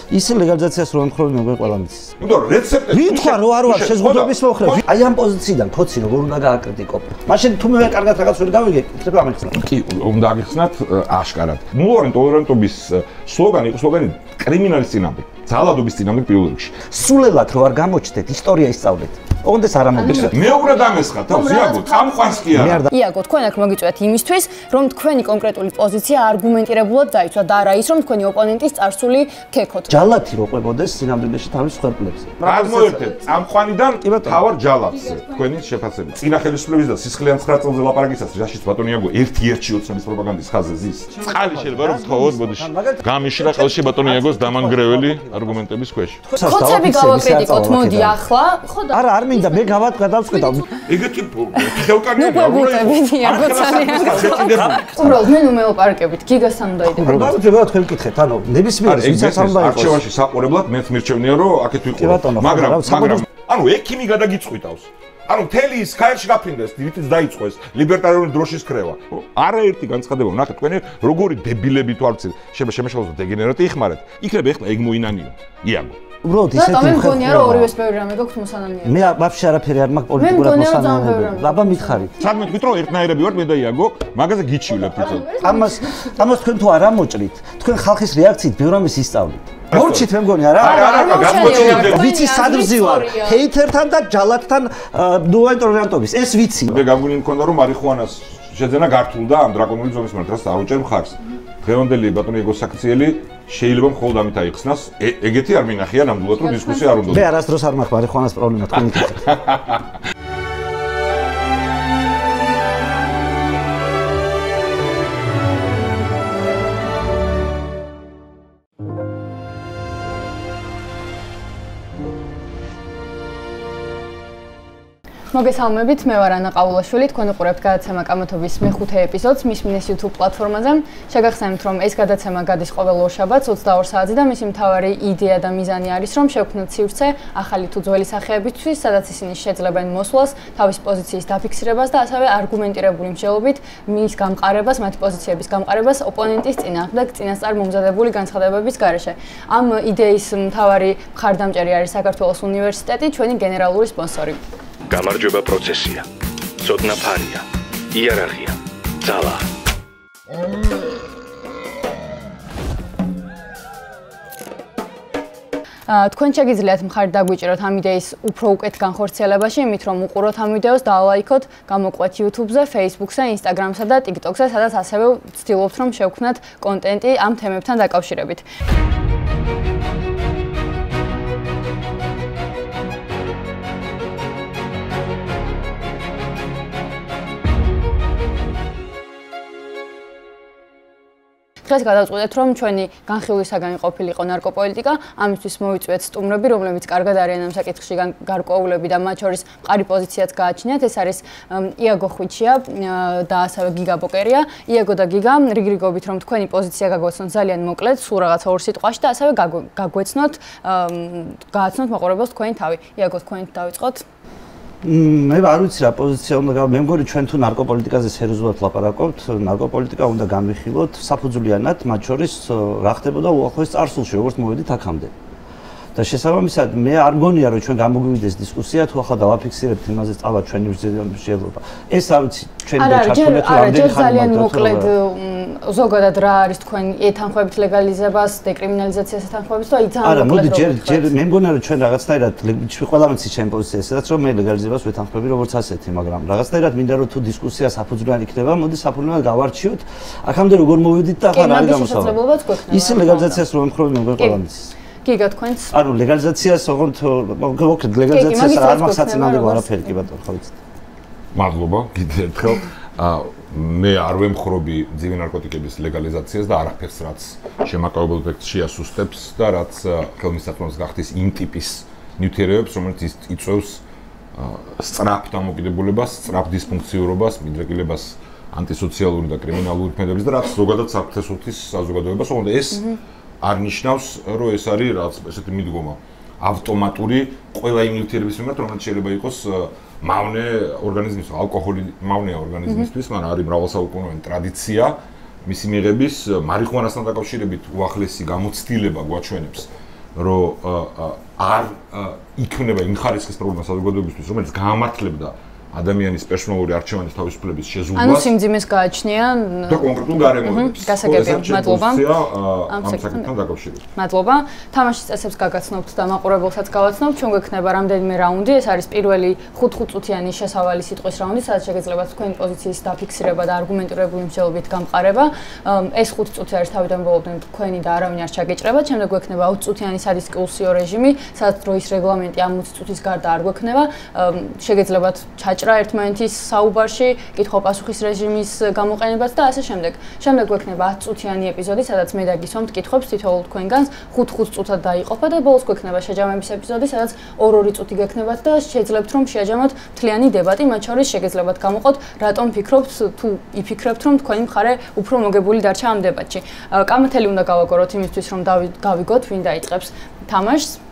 ის ლეგალიზაციას რომ ემხრობი მე ყველა მიცის. იმიტომ რომ რეცეპტი ვითხარ რო არ ვარ შეზღუდვების მომხრე. აი ამ პოზიციიდან ქოცი როგორ უნდა გააკრიტიკო. მაშინ თუ მე კარგად რაღაც ვერ გავიგე, იქნება ამიხსნა. კი, უნდა აგიხსნათ აშკარად. ნულოვანი ტოლერანტობის სლოგანი იყო სლოგანი კრიმინალის წინააღმდეგ, ძალადობის წინააღმდეგ პირველ რიგში. სულელად რო არ გამოჩნდეთ, ისტორია ისწავლეთ. ოღონდ ეს არ ამოგეცეთ. მეორე დამესხა თავს იაგო, წამყვანს კი არა. იაგო, თქვენ აქ მოგიწვიათ იმისთვის, რომ თქვენი კონკრეტული პოზიცია არგუმენტირებულად დაიცვათ და არა ის, რომ თქვენი ოპონენტის წარსული ქექოთ. ჯალათი რო ყვებოდეს სინამდვილეში თავის ხვერპლებზე. აღმოერთეთ წამყვანიდან თავარ ჯალათს თქვენი შეფასება. წინა ხელისუფლების და სისხლიან 9 წელზე ლაპარაკისას რაშიც ბატონი იაგო ერთ-ერთი ოცნების პროპაგანდის ხაზზე ზის. წყალი შეიძლება რომ ვთხოვოთ ბოდიში. გამიშრა ყელში ბატონი იაგოს დამანგრეველი არგუმენტების ქვეშ. ხოცები გავაკრიტიკოთ, მოდი ახლა. ხო და არა, არ მინდა მე გადავწყვეტავ. ეგეთი ხელკარგია. უბრალოდ მე ნუ მეოპარკებით გიგასთან უნდა იდეო. რა თქვენ გკითხეთ, ანუ ნებისმიერ ვისაც არ უნდა იყოს. არჩევანში საყურებლად მეც მირჩევნია რომ აქეთ ვიყო. მაგრამ ანუ ექიმი გადაგიწყვიტავს. ანუ მთელი ის ქაერში გაფრინდეს, დიდიც დაიწყოს ლიბერტარიული დროშის ქრევა. არაერთი განცხადება ვნახეთ თქვენი როგორი დებილები თვალწინ შემეშალოს დეგენერატი იხმარეთ. იქნება ეხლა ეგ მოინანიო. იაგო. უბრალოდ ისეთი მე მგონია რომ ორივეს ბევრი რამე გაქვთ მოსანანიები. მე ვაფშე არაფერი არ მაქვს პოლიტიკურად მოსანანიები. აბა მითხარით. სად მეთქვით რომ ერთნაირები ვართ მე და იაგო, მაგაზე გიჩივლებ თვითონ. ამას თქვენ თუ არ ამოჭრით, თქვენ ხალხის რეაქციით ბევრ რამეს ისწავლით. მორჩით მე მგონი არა? არა, გამოჩნდება. ვიცი სად ვზივარ? ჰეითერთან და ჯალათთან ნუაინტორიანტობის. ეს ვიცი. მე გამგონი მქონდა რომ მარიხუანას შეძენა გართულდა ამ დრაკონული ზონის მიმართ, რაც არ უჭერ მხარს. დღევანდელი ბატონი იაგოს საქციელი შეიძლება მხოლოდ ამით აიხსნას. ეგეთი არ მინახია ნამდვილად რომ დისკუსია არ უნდა. მე არასდროს არ მაქვს მარიხუანას პრობლემა თქვენი თვითონ. მოგესალმებით, მე ვარ ანა ყაულაშვილი, თქვენ უყურებთ გადაცემა კამათობის მეხუთე ეპიზოდს მის მინეს YouTube პლატფორმაზე. შეგახსენებთ, რომ ეს გადაცემა გადის ყოველ ორშაბათს 22 საათზე და მისი მთავარი იდეა და მიზანი არის, რომ შევქმნათ სივრცე ახალი თუ ძველი სახეებისთვის, სადაც ისინი შეძლებენ მოსვლას, თავის პოზიციის დაფიქსირებას და ასევე არგუმენტირებული მსჯელობით მის გამყარებას, მათი პოზიციების გამყარებას ოპონენტის წინააღმდეგ წინასწარ მომზადებული განცხადებების გარეშე. ამ იდეის მთავარი მხარდამჭერი არის საქართველოს უნივერსიტეტი, ჩვენი გენერალური სპონსორი. გამარჯვება პროცესია. ცოდნა ფარია. იერარქია. ძალა. თქვენ შეგიძლიათ მხარი დაგვიჭიროთ ამ იდეის უფრო უკეთ განხორციელებაში, იმით რომ უყუროთ ამ ვიდეოს და ლაიქოთ, გამოყვეთ YouTube-ზე, Facebook-ზე, Instagram-სა და TikTok-ზე, სადაც ასევე ვცდილობთ რომ შევქმნათ კონტენტი ამ თემებთან დაკავშირებით. დღეს გადავწყვეტეთ, რომ ჩვენი განხილვისაგან ყოფილიყო ნარკოპოლიტიკა, ამისთვის მოვიწვიეთ სტუმრები, რომლებიც კარგად არიან ამ საკითხში გარკვეულები და მათ შორის მყარი პოზიციაც გააჩნიათ. ეს არის იაგო ხვიჩია და ასევე გიგა ბოკერია. იაგო და გიგა, რიგრიგობით რომ თქვენი პოზიცია გაგვეცნოთ ძალიან მოკლედ, სულ რაღაცა ორ სიტყვაში და ასევე გაგვეცნოთ, გააცნოთ მაყურებელს თქვენი თავი. იაგო, თქვენით დავიწყოთ. მე არ ვიცი რა პოზიცია უნდა მე მგონი ჩვენ თუ ნარკოპოლიტიკაზე სერიოზულად ლაპარაკობთ, ნარკოპოლიტიკა უნდა განვიხილოთ საფუძვლიანად, მათ შორის რა ხდებოდა უახლოეს წარსულში, როგორც მოვედით აქამდე. და შესაბამისად მე არ მგონია რომ ჩვენ გამოგვივიდეს დისკუსია თუ ახლა დავაფიქსირებთ იმაზე სწავლა ჩვენი მსჯელობა. ეს არ ვიცი ჩვენი დაჩართული თუ რამდენი ხანი ძალიან მოკლედ ზოგადად რა არის თქვენ ეთანხმებით ლეგალიზებას, დეკრიმინალიზაციას ეთანხმებით და იძახით. არა, მოდი ჯერ მე მგონია რომ ჩვენ რაღაცნაირად ყველა მიცი ჩემ პოზიციას, სადაც რომ მე ლეგალიზებას ვეთანხმები როგორც ასეთი, მაგრამ რაღაცნაირად მინდა რომ თუ დისკუსია საფუძვლიანი იქნება, მოდი საფუძვლიანად გავარჩიოთ. აქამდე როგორ მოვედით და ახლა რა არის გამოსავალი. ის ლეგალიზაციას რომ ემხრობი მე ყველა მიცის. გიგა თქვენს? ანუ ლეგალიზაციას ოღონდ მოკლედ ლეგალიზაციას არ მაქვს საწინააღმდეგო არაფერი კი ბატონო, ხო ვიცით. მადლობა, კიდევ ერთხელ. მე არ ვემხრობი ძიმე ნარკოტიკების ლეგალიზაციას და არაფერს რაც შემაკავებელ ეფექტს შეასუსტებს და რაც ხელმისაწვდომს გახდის იმ ტიპის ნივთიერებებს, რომელიც იწვევს სწრაფ დამოკიდებულებას, სწრაფ დისფუნქციურობას, მიდრეკილებას ანტისოციალური და კრიმინალური ქმედების და რაც ზოგადად საფრთხესოთის საზოგადოებას, ოღონდ ეს არ ნიშნავს, რომ ეს არის რაღაც ესეთი მიდგომა ავტომატური ყველა იმ ნივთიერების მიმართ, რომელიც შეიძლება იყოს მავნე ორგანიზმის, ალკოჰოლი მავნეა ორგანიზმისთვის, მაგრამ არის მრავალსაუკუნოვანი ტრადიცია მისი მიღების, მარიხუანასთან დაკავშირებით უახლესი გამოცდილება გვაჩვენებს, რომ არ იქნება იმ ხარისხის პრობლემა საზოგადოებისთვის, რომელიც გაამართლებდა ადამიანის პერსონალური არჩევანის თავისუფლების შეზღუდვას. ანუ სიმძიმეს გააჩნია და კონკრეტულ გარემოებებს. გასაგებია, მადლობა. ამ საკითხთან დაკავშირებით. მადლობა. თამაშის წესებს გაგაცნობთ და მაყურებელსაც გავაცნობთ. ჩვენ გვექნება რამდენიმე რაუნდი. ეს არის პირველი 5 წუთიანი შესავალი სიტყვის რაუნდი, სადაც შეგეძლებათ თქვენი პოზიციის დაფიქსირება და არგუმენტირებული მსჯელობით გამყარება. ეს 5 წუთი არის თავიდან ბოლომდე თქვენი და არავინ არ ჩაგეჭრებათ. შემდეგ გვექნება 20 წუთიანი სადისკუსიო რეჟიმი, სადაც დროის რეგლამენტი ამ 20 წუთის გარდა არ გვექნება. შეგეძლებათ ჩაჭრა ერთმანეთის საუბარში, კითხვა-პასუხის რეჟიმის გამოყენებაც და ასე შემდეგ. შემდეგ გვექნება 10 წუთიანი ეპიზოდი, სადაც მე დაგისვამთ კითხვებს თითოეულ თქვენგანს 5-5 წუთად დაიყოფა და ბოლოს გვექნება შეჯამების ეპიზოდი, სადაც 2-2 წუთი გექნებათ და შეძლებთ რომ შეაჯამოთ მთლიანი დებატი, მათ შორის შეგეძლებათ გამოყოთ, რატომ ფიქრობთ თუ იფიქრებთ რომ თქვენი მხარე უფრო მოგებული დარჩა ამ დებატში. კამათელი უნდა გავაგოროთ იმისთვის რომ გავიგოთ ვინ დაიწყებს თამაშს.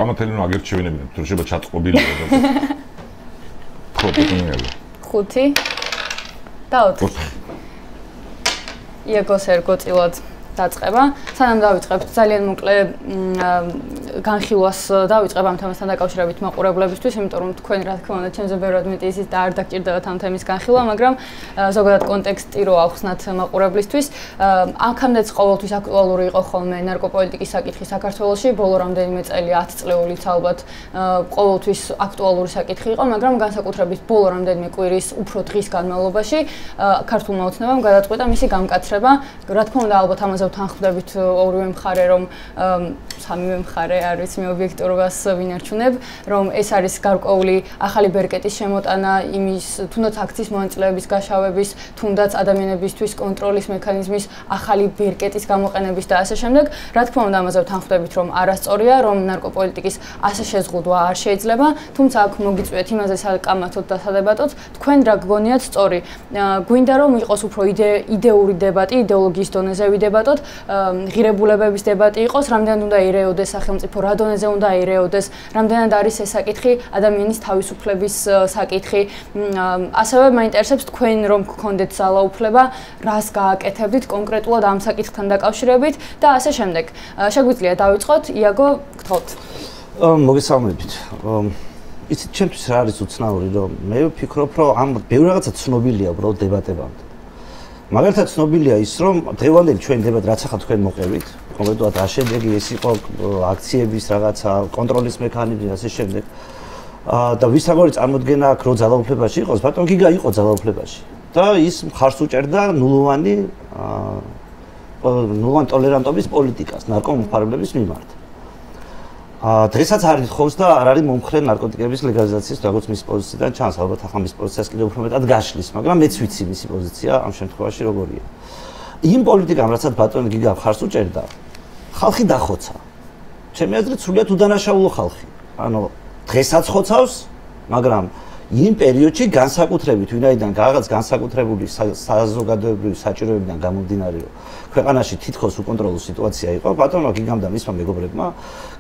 კამათელი ნუ აგერჩევინებინებ, თუ შეიძლება ჩაწყობილია და პროპოტინიალა. 5 და 4. იაგოს ერგოწილად დაწყება. სანამ დავიწყებთ ძალიან მოკლე განხილვას დავიწყებ ამ თემასთან დაკავშირებით მაყურებლებისთვის, იმიტომ რომ თქვენ რა თქმა უნდა ჩემზე ბევრად მეტი ისიც და არ დაგჭირდებათ ამ თემის განხილვა, მაგრამ ზოგადად კონტექსტი რო ავხსნათ მაყურებლისთვის, აქამდეც ყოველთვის აქტუალური იყო ხოლმე ნარკოპოლიტიკის საკითხი საქართველოში, ბოლო რამდენიმე წელი 10 წლეულით ალბათ ყოველთვის აქტუალური საკითხი იყო, მაგრამ განსაკუთრებით ბოლო რამდენიმე კვირის უფრო დღის განმავლობაში ქართულმა ოცნებამ გადაწყვიტა მისი გამკაცრება. რა თქმა უნდა ალბათ ამაზე თანხმდებით ორივე მხარე, რომ სამივე მხარე არ ვიცი მე ობიექტურობას ვინარჩუნებ, რომ ეს არის გარკვეული ახალი ბერკეტის შემოტანა იმის თუნდაც აქციის მონაწილეების გაშავების, თუნდაც ადამიანებისთვის კონტროლის მექანიზმის ახალი ბერკეტის გამოყენების და ასე შემდეგ. რა თქმა უნდა ამაზე თანხმდებით, რომ არასწორია, რომ ნარკოპოლიტიკის ასე შეზღუდვა არ შეიძლება, თუმცა აქ მოგიწვიეთ იმაზე საკამათოდ და სადებატოდ, თქვენ რა გგონიათ სწორი. გვინდა რომ იყოს უფრო იდეური დებატი, იდეოლოგიის დონეზე ვიდებატოთ, ღირებულებების დებატი იყოს, რამდენად უნდა ირეოდეს სახელმწიფო, რა დონეზე უნდა ირეოდეს, რამდენად არის ეს საკითხი ადამიანის თავისუფლების საკითხი. ასევე მაინტერესებს თქვენ რომ გქონდეთ ძალაუფლება, რას გააკეთებდით კონკრეტულად ამ საკითხთან დაკავშირებით და ასე შემდეგ. შეგვიძლია დავიწყოთ, იაგო, გთხოვთ. მოგესალმებით. იცით, ჩემთვის რა არის უცნაური, რომ მე ვფიქრობ, რომ ამ ბევრი რაღაცა ცნობილია უბრალოდ დებატებამდე. მაგალითად ცნობილია ის, რომ დღევანდელი ჩვენი დებატი რაც ახლა თქვენ მოყევით, კონკრეტულად რა შედეგი ეს იყო აქციების რაღაცა, კონტროლის მექანიზმი და ასე შემდეგ. და ვისაგორი წარმოდგენა აქვს, რომ ძალაუფლებაში იყოს, ბატონ გიგა იყო ძალაუფლებაში. და ის მხარს უჭერდა ნულოვანი ტოლერანტობის პოლიტიკას ნარკომომხმარებლების მიმართ. დღესაც არ ითხოვს და არ არის მომხრე ნარკოტიკების ლეგალიზაციის, როგორც მის პოზიციიდან ჩანს, ალბათ ახლა მის პოზიციას კიდევ უფრო მეტად გაშლის, მაგრამ მეც ვიცი მისი პოზიცია ამ შემთხვევაში როგორია. იმ პოლიტიკამ, რასაც ბატონი გიგა მხარს უჭერდა, ხალხი დახოცა. ჩემი აზრით, სრულიად უდანაშაულო ხალხი. ანუ დღესაც ხოცავს, მაგრამ იმ პერიოდში განსაკუთრებით, ვინაიდან რაღაც განსაკუთრებული საზოგადოებრივი საჭიროებიდან გამომდინარე, ქვეყანაში თითქოს უკონტროლო სიტუაცია იყო, ბატონმა გიგამ და მისმა მეგობრებმა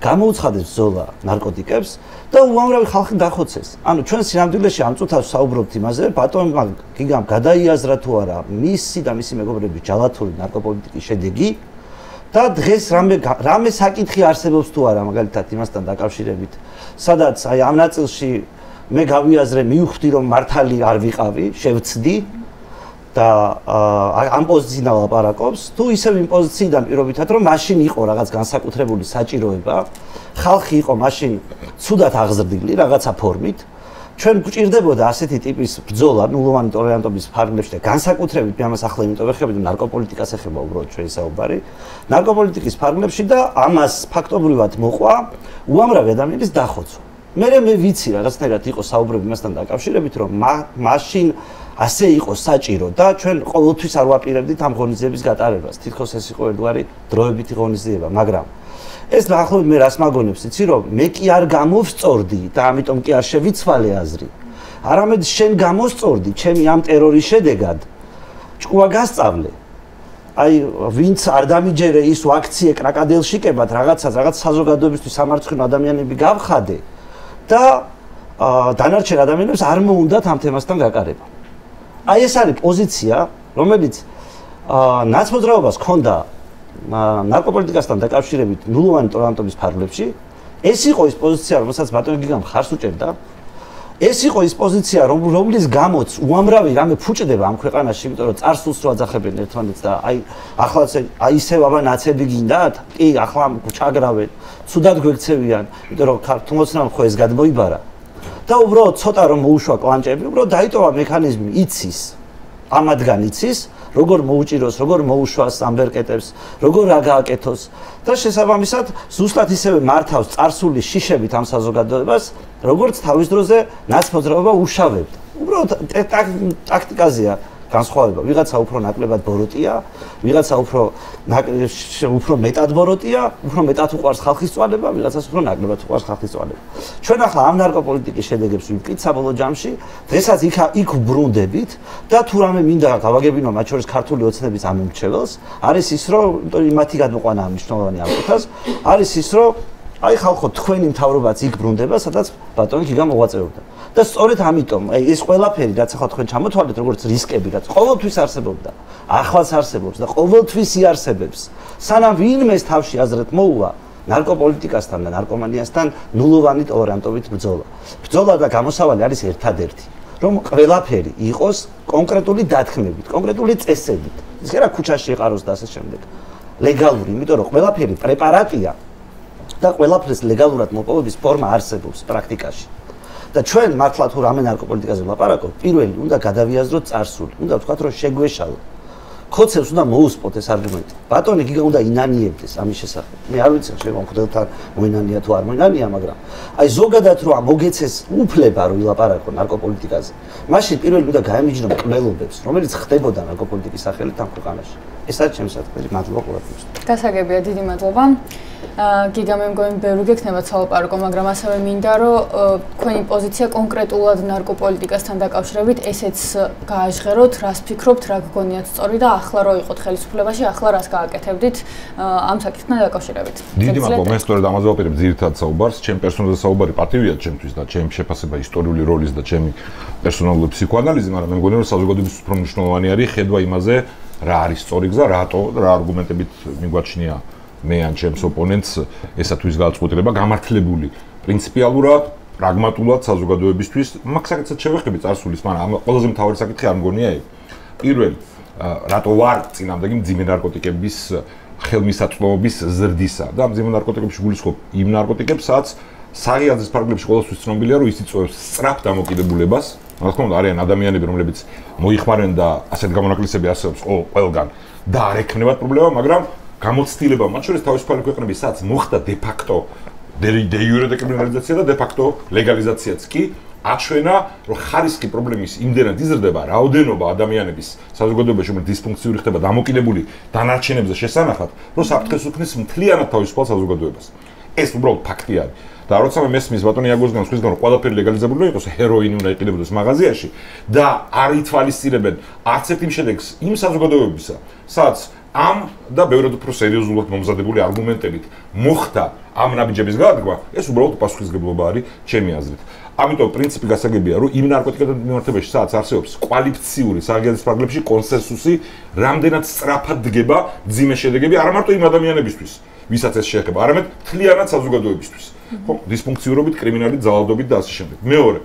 გამოუცხადეს ბრძოლა ნარკოტიკებს და უამრავი ხალხი დახოცეს. ანუ ჩვენ სინამდვილეში ამ წუთას საუბრობთ იმაზე, ბატონმა გიგამ გადაიაზრა თუ არა მისი და მისი მეგობრების ჯალათური ნარკოპოლიტიკის შედეგი და დღეს რამე საკითხი არსებობს თუ არა, მაგალითად იმასთან დაკავშირებით, სადაც აი ამ ნაწილში მე გავიაზრე, მივხვდი რომ მართალი არ ვიყავი, შევცდი და ამ პოზიციიდან ლაპარაკობს, თუ ისევ იმ პოზიციიდან პირობითად რომ მაშინ იყო რაღაც განსაკუთრებული საჭიროება, ხალხი იყო მაშინ ცუდად აღზრდილი რაღაცა ფორმით, ჩვენ გვჭირდებოდა ასეთი ტიპის ბრძოლა ნულოვანი ტოლერანტობის ფარგლებში და განსაკუთრებით მე ამას ახლა იმიტომ ვეხები, რომ ნარკოპოლიტიკას ეხება უბრალოდ ჩვენი საუბარი, ნარკოპოლიტიკის ფარგლებში და ამას ფაქტობრივად მოყვა უამრავი ადამიანის დახოცვა. მე ვიცი რაღაცნაირად იყო საუბრები მასთან დაკავშირებით, რომ მაშინ ასე იყო საჭირო და ჩვენ ყოველთვის არ ვაპირებდით ამ ღონისძიების გატარებას. თითქოს ეს იყო ერთგვარი დროებითი ღონისძიება, მაგრამ ეს დაახლოებით მე რას მაგონებს, იცი რომ მე კი არ გამოვსწორდი და ამიტომ კი არ შევიცვალე აზრი. არამედ შენ გამოსწორდი, ჩემი ამ ტერორის შედეგად ჭკუა გასწავლე. აი ვინც არ დამიჯერე ის აქციე კრაკადელშიკებად რაღაც საზოგადოებისთვის სამარცხვინო ადამიანები გავხადე და დანარჩენ ადამიანებს არ მოუნდათ ამ თემასთან გაკარება. აი ეს არის პოზიცია, რომელიც ნაცმოძრაობას ჰქონდა ნარკოპოლიტიკასთან დაკავშირებით ნულოვანი ტოლერანტობის ფარგლებში, ეს იყო ის პოზიცია, რომელსაც ბატონი გიგამ ხარს უჭერდა. ეს იყო ის პოზიცია, რომლის გამოც უამრავი რამე ფუჭდება ამ ქვეყანაში, იმიტომ რომ წარსულს რო აძახებენ ერთმანეთს და ახლაც ისევ აბა ნაცები გინდათ? კი, ახლა ჩაგრავენ, ცუდად გვექცევიან, იმიტომ რომ ქართულოცნამ ხო ეს გადმოიბარა. და უბრალოდ ცოტა რომ მოუშვა კლანჭები, უბრალოდ დაიტოვა მექანიზმი, იცის. ამადგან იცის, როგორ მოუჭიროს, როგორ მოუშვას ამბერკეტებს, როგორ რა გააკეთოს და შესაბამისად ზუსტად ისევე მართავს წარსული შიშებით ამ საზოგადოებას, როგორც თავის დროზე ნაცმოძრაობა უშავებდა. უბრალოდ ტაქტიკაზეა განსხვავება. ვიღაცა უფრო ნაკლებად ბოროტია, ვიღაცა უფრო მეტად ბოროტია, უფრო მეტად უყვარს ხალხის წვალება, ვიღაცას უფრო ნაკლებად უყვარს ხალხის წვალება. ჩვენ ახლა ამ ნარკოპოლიტიკის შედეგებს ვიმტკით საბოლოო ჯამში, დღესაც იქ ბრუნდებით და თუ რამე მინდა გავაგებინო მათ შორის ქართული ოცნების ამომრჩეველს, არის ის, რომ მათი გადმოყვანა მნიშვნელოვანი ამ კითხვას, არის ის, რომ აი ხალხო თქვენი მთავრობაც იქ ბრუნდება, სადაც ბატონი გიგა მოღვაწეობდა. და სწორედ ამიტომ ეს ყველაფერი რაც ახლა თქვენ ჩამოთვალეთ როგორც რისკები, რაც ყოველთვის არსებობდა, ახლაც არსებობს და ყოველთვის იარსებებს, სანამ ვინმეს თავში აზრეთ მოუვა ნარკოპოლიტიკასთან და ნარკომანიასთან ნულოვანი ტოლერანტობით ბრძოლა. ბრძოლა და გამოსავალი არის ერთადერთი, რომ ყველაფერი იყოს კონკრეტული დათქმებით, კონკრეტული წესებით. ის რა ქუჩაში იყაროს და ასე შემდეგ. ლეგალური, იმიტომ რომ ყველაფერი პრეპარატია და ყველაფრის ლეგალურად მოპოვების ფორმა არსებობს პრაქტიკაში. და ჩვენ მართლა თუ რამე ნარკოპოლიტიკაზე ვლაპარაკობთ, პირველი უნდა გადავიაზროთ წარსული, უნდა ვთქვათ რომ შეგვეშალა. ხოცებს უნდა მოუსპოთ ეს არგუმენტი. ბატონი გიგა უნდა ინანიებდეს ამის შესახებ. მე არ ვიცი შეიძლება მღვდელთან მოინანია თუ არ მოინანია, მაგრამ აი ზოგადად რომ მოგეცეს უფლება რომ ილაპარაკო ნარკოპოლიტიკაზე. მაშინ პირველი უნდა გაემიჯნო კმელობებს, რომელიც ხდებოდა ნარკოპოლიტიკის სახელით ამ ქვეყანაში. ეს არის ჩემი საკითხი. მადლობა ყურადღებისთვის. გასაგებია, დიდი მადლობა. გიგა მე მგონი ბევრი გექნება ცალოპარაკო, მაგრამ ასევე მინდა რომ თქვენი პოზიცია კონკრეტულად ნარკოპოლიტიკასთან დაკავშირებით ესეც გააჟღეროთ, რას ფიქრობთ, რა გგონიათ სწორი და ახლა რო იყოთ ხელისუფლებაში, ახლა რას გააკეთებდით ამ საკითხთან დაკავშირებით. დიდი მადლობა, მე სწორედ ამაზე ვაპირებ ძირითად საუბარს, ჩემ პერსონალზე საუბარი პატივია ჩემთვის და ჩემი შეფასება ისტორიული როლის და ჩემი პერსონალური ფსიქოანალიზი, მაგრამ მე მგონი რომ საზოგადოების უფრო მნიშვნელოვანი არის ხედვა იმაზე, რა არის სწორი გზა, რატო და რა არგუმენტებით მიგვაჩნია მე ან ჩემს ოპონენტს ესათვის გააწყვილება გამართლებული პრინციპიალურად, პრაგმატულად საზოგადოებისთვის. მაგ საკითხს შევეხები წარსულის, მაგრამ ყველაზე მთავარი საკითხი არ მგონია ეგ. პირველი, რატო ვარ წინამდეგი მძიმე ნარკოტიკების ხელმისაწვდომობის ზრდისა და მძიმე ნარკოტიკებში გულისხმობ იმ ნარკოტიკებს, სადაც საღიაზრის ფარგლებში ყოველთვის ცნობილია, რომ ის იწვევს სწრაფ დამოკიდებულებას. რა თქმა უნდა, არიან ადამიანები, რომლებიც მოიხმარენ და ასეთ გამონაკლისები არსებობს ყველგან და არ ექნებათ პრობლემა, მაგრამ გამოცდილება მათ შორის თავისუფალი ქვეყნების სადაც მოხდა დე-ფაქტო დე-იურე დეკრიმინალიზაცია და დე-ფაქტო ლეგალიზაციაც კი აჩვენა, რომ ხარისხი პრობლემის იმდენად იზრდება, რაოდენობა ადამიანების საზოგადოებაში, რომელიც დისფუნქციური ხდება დამოკიდებული დანარჩენებზე შესანახად, რომ საფრთხეს უქმნის მთლიანად თავისუფალ საზოგადოებას. ეს უბრალოდ ფაქტი არის. და როცა მე მესმის ბატონი იაგოსგან სხვისგან რომ ყველაფერი ლეგალიზებული იყოს, ჰეროინი უნდა იყიდებოდეს მაღაზიაში და არ ითვალისწინებენ არც ერთ იმ შედეგს იმ საზოგადოებისა, სადაც ამ და ბევრად უფრო სერიოზულად მომზადებული არგუმენტებით მოხდა ამ ნაბიჯების გადადგმა, ეს უბრალოდ პასუხისმგებლობა არის ჩემი აზრით. ამიტომ პრინციპი გასაგებია, რომ იმ ნარკოტიკებთან მიმართებაში, სადაც არსებობს კვალიფიციური საღიაზრის ფარგლებში კონსენსუსი, რამდენად სწრაფად დგება მძიმე შედეგები არა მარტო იმ ადამიანებისთვის, ვისაც ეს შეეხება, არამედ მთლიანად საზოგადოებისთვის. ხო, დისფუნქციურობით, კრიმინალით, ძალადობით და ასე შემდეგ. მეორე,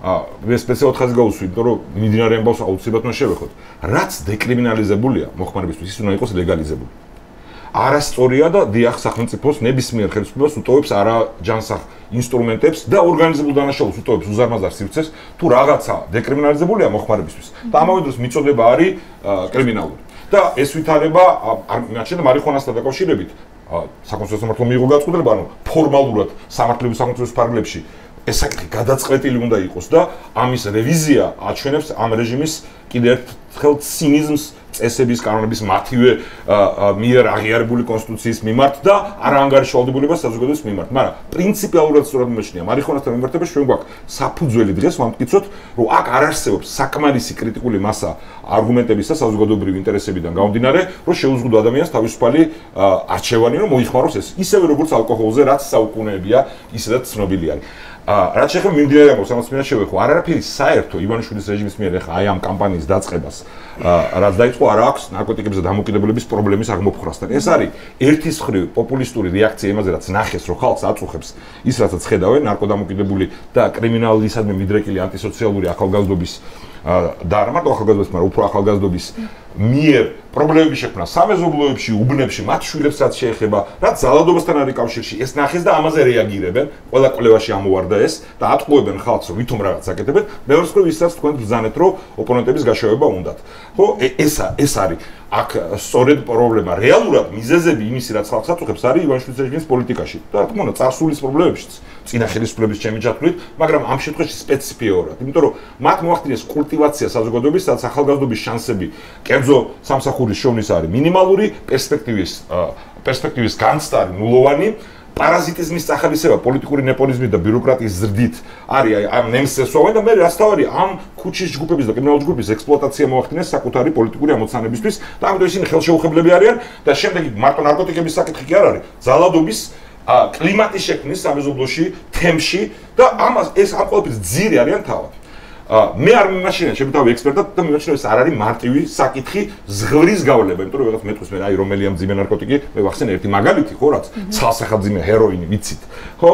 მე სპეციალურად ხაზი გავუსვი, იმიტომ რომ მიმდინარე ამბავს აუცილებლად უნდა შევეხოთ. რაც დეკრიმინალიზებულია მოხმარებისთვის, ის უნდა იყოს ლეგალიზებული. არასწორია და დიახ სახელმწიფოს ნებისმიერ ხელისუფლებას უტოვებს არაჯანსაღ ინსტრუმენტებს და ორგანიზებულ დანაშაულს უტოვებს უზარმაზარ სივრცეს, თუ რაღაცა დეკრიმინალიზებულია მოხმარებისთვის და ამავე დროს მიწოდება არის კრიმინალური. და ეს ვითარება არჩენა მარიხუანასთან დაკავშირებით საკონსტიტუციო სამართლომ მიიღო გადაწყვეტილება, ანუ ფორმალურად სამართლების საკონსტიტუციო ფარგლებში ეს საკითხი გადაწყვეტილი უნდა იყოს და ამის რევიზია აჩვენებს ამ რეჟიმის კიდევ ერთხელ ცინიზმს წესების კანონების მათივე მიერ აღიარებული კონსტიტუციის მიმართ და არაანგარიშვალდებულებას საზოგადოების მიმართ. მაგრამ პრინციპიალურად სწორად მეჩნია მარიხუანასთან მიმართებაში ჩვენ გვაქვს საფუძველი დღეს ვამტკიცოთ, რომ აქ არ არსებობს საკმარისი კრიტიკული მასა არგუმენტების და საზოგადოებრივი ინტერესებიდან გამომდინარე, რომ შეუზღუდო ადამიანს თავისუფალი არჩევანი რომ მოიხმაროს ეს ისევე როგორც ალკოჰოლზე, რაც საუკუნეებია ისედაც ცნობილი არის. რაც შეეხება მიმდინარე ამბავს, ამას მინდა შევეხო, არ არაფერი საერთო ივანიშვილის რეჟიმის მიერ ახლა აი ამ კამპანიის დაწყებას რაც დაიწყო არ აქვს ნარკოტიკებზე დამოკიდებულების პრობლემის აღმოფხვრასთან. ეს არის ერთის მხრივ პოპულისტური რეაქცია იმაზე, რაც ნახეს, რომ ხალხს აწუხებს ის, რასაც ხედავენ, ნარკოდამოკიდებული და კრიმინალისადმი მიდრეკილი ანტისოციალური ახალგაზრდობის და არ მარტო ახალგაზრდობის, მაგრამ უფრო ახალგაზრდობის მიერ პრობლემები შექმნა სამეზობლოებში, უბნებში, მათ შვილებს რაც შეეხება, რაც ზალადობასთან არის კავშირში, ეს ნახეს და ამაზე რეაგირებენ. ყველა კვლევაში ამოვარდა ეს და ატყუებენ ხალხს, რომ ვითომ რაღაც აკეთებენ. მეორე მხრივ ისაც თქვენ ბრძანეთ, რომ ოპონენტების გაშევება უნდათ. ხო, ეს არის აქ სწორედ პრობლემა. რეალურად მიზეზები იმისი, რაც ხალხს აწუხებს, არის ივანიშვილის რეჟიმის პოლიტიკაში. და რა თქმა უნდა, წარსულის პრობლემებშიც, წინა ხელისუფლების ჩემი ჩათვლით, მაგრამ ამ შემთხვევაში სპეციფიურად, იმიტომ რომ მათ მოახდინეს კულტივაცია საზოგადოების, სადაც ახალგაზრდობის შანსები კერძო სამსახურის შოვნის არის მინიმალური, პერსპექტივის განცდა არის ნულოვანი. პარაზიტიზმის სახალისება, პოლიტიკური ნეპოტიზმი და ბიუროკრატიის ზრდით არის ამ ნემსესოვანი და მე რაც თავი ამ ქუჩის ჯგუფების და კრიმინალურ ჯგუფის ექსპლუატაცია მოახდინეს საკუთარი პოლიტიკური ამოცანებისთვის და ამიტომ ისინი ხელშეუხებლები არიან და შემდეგ მარტო ნარკოტიკების საკითხი კი არ არის, ზალადობის კლიმატის შექმნის სამეზობლოში, თემში და ამას ეს ამ ყველაფრის ძირი არიან თავად. მე არ მიმაშინე შემთავი ექსპერტად და მიმაჩნია ეს არ არის მარტივი საკითხი ზღვრის გავლება, იმიტომ რომ რაღაც მეტყვის მე აი რომელია მძიმე ნარკოტიკი, მე ვახსენე ერთი მაგალითი ხო რაც ცალსახელმძიმე ჰეროინი ვიცით, ხო?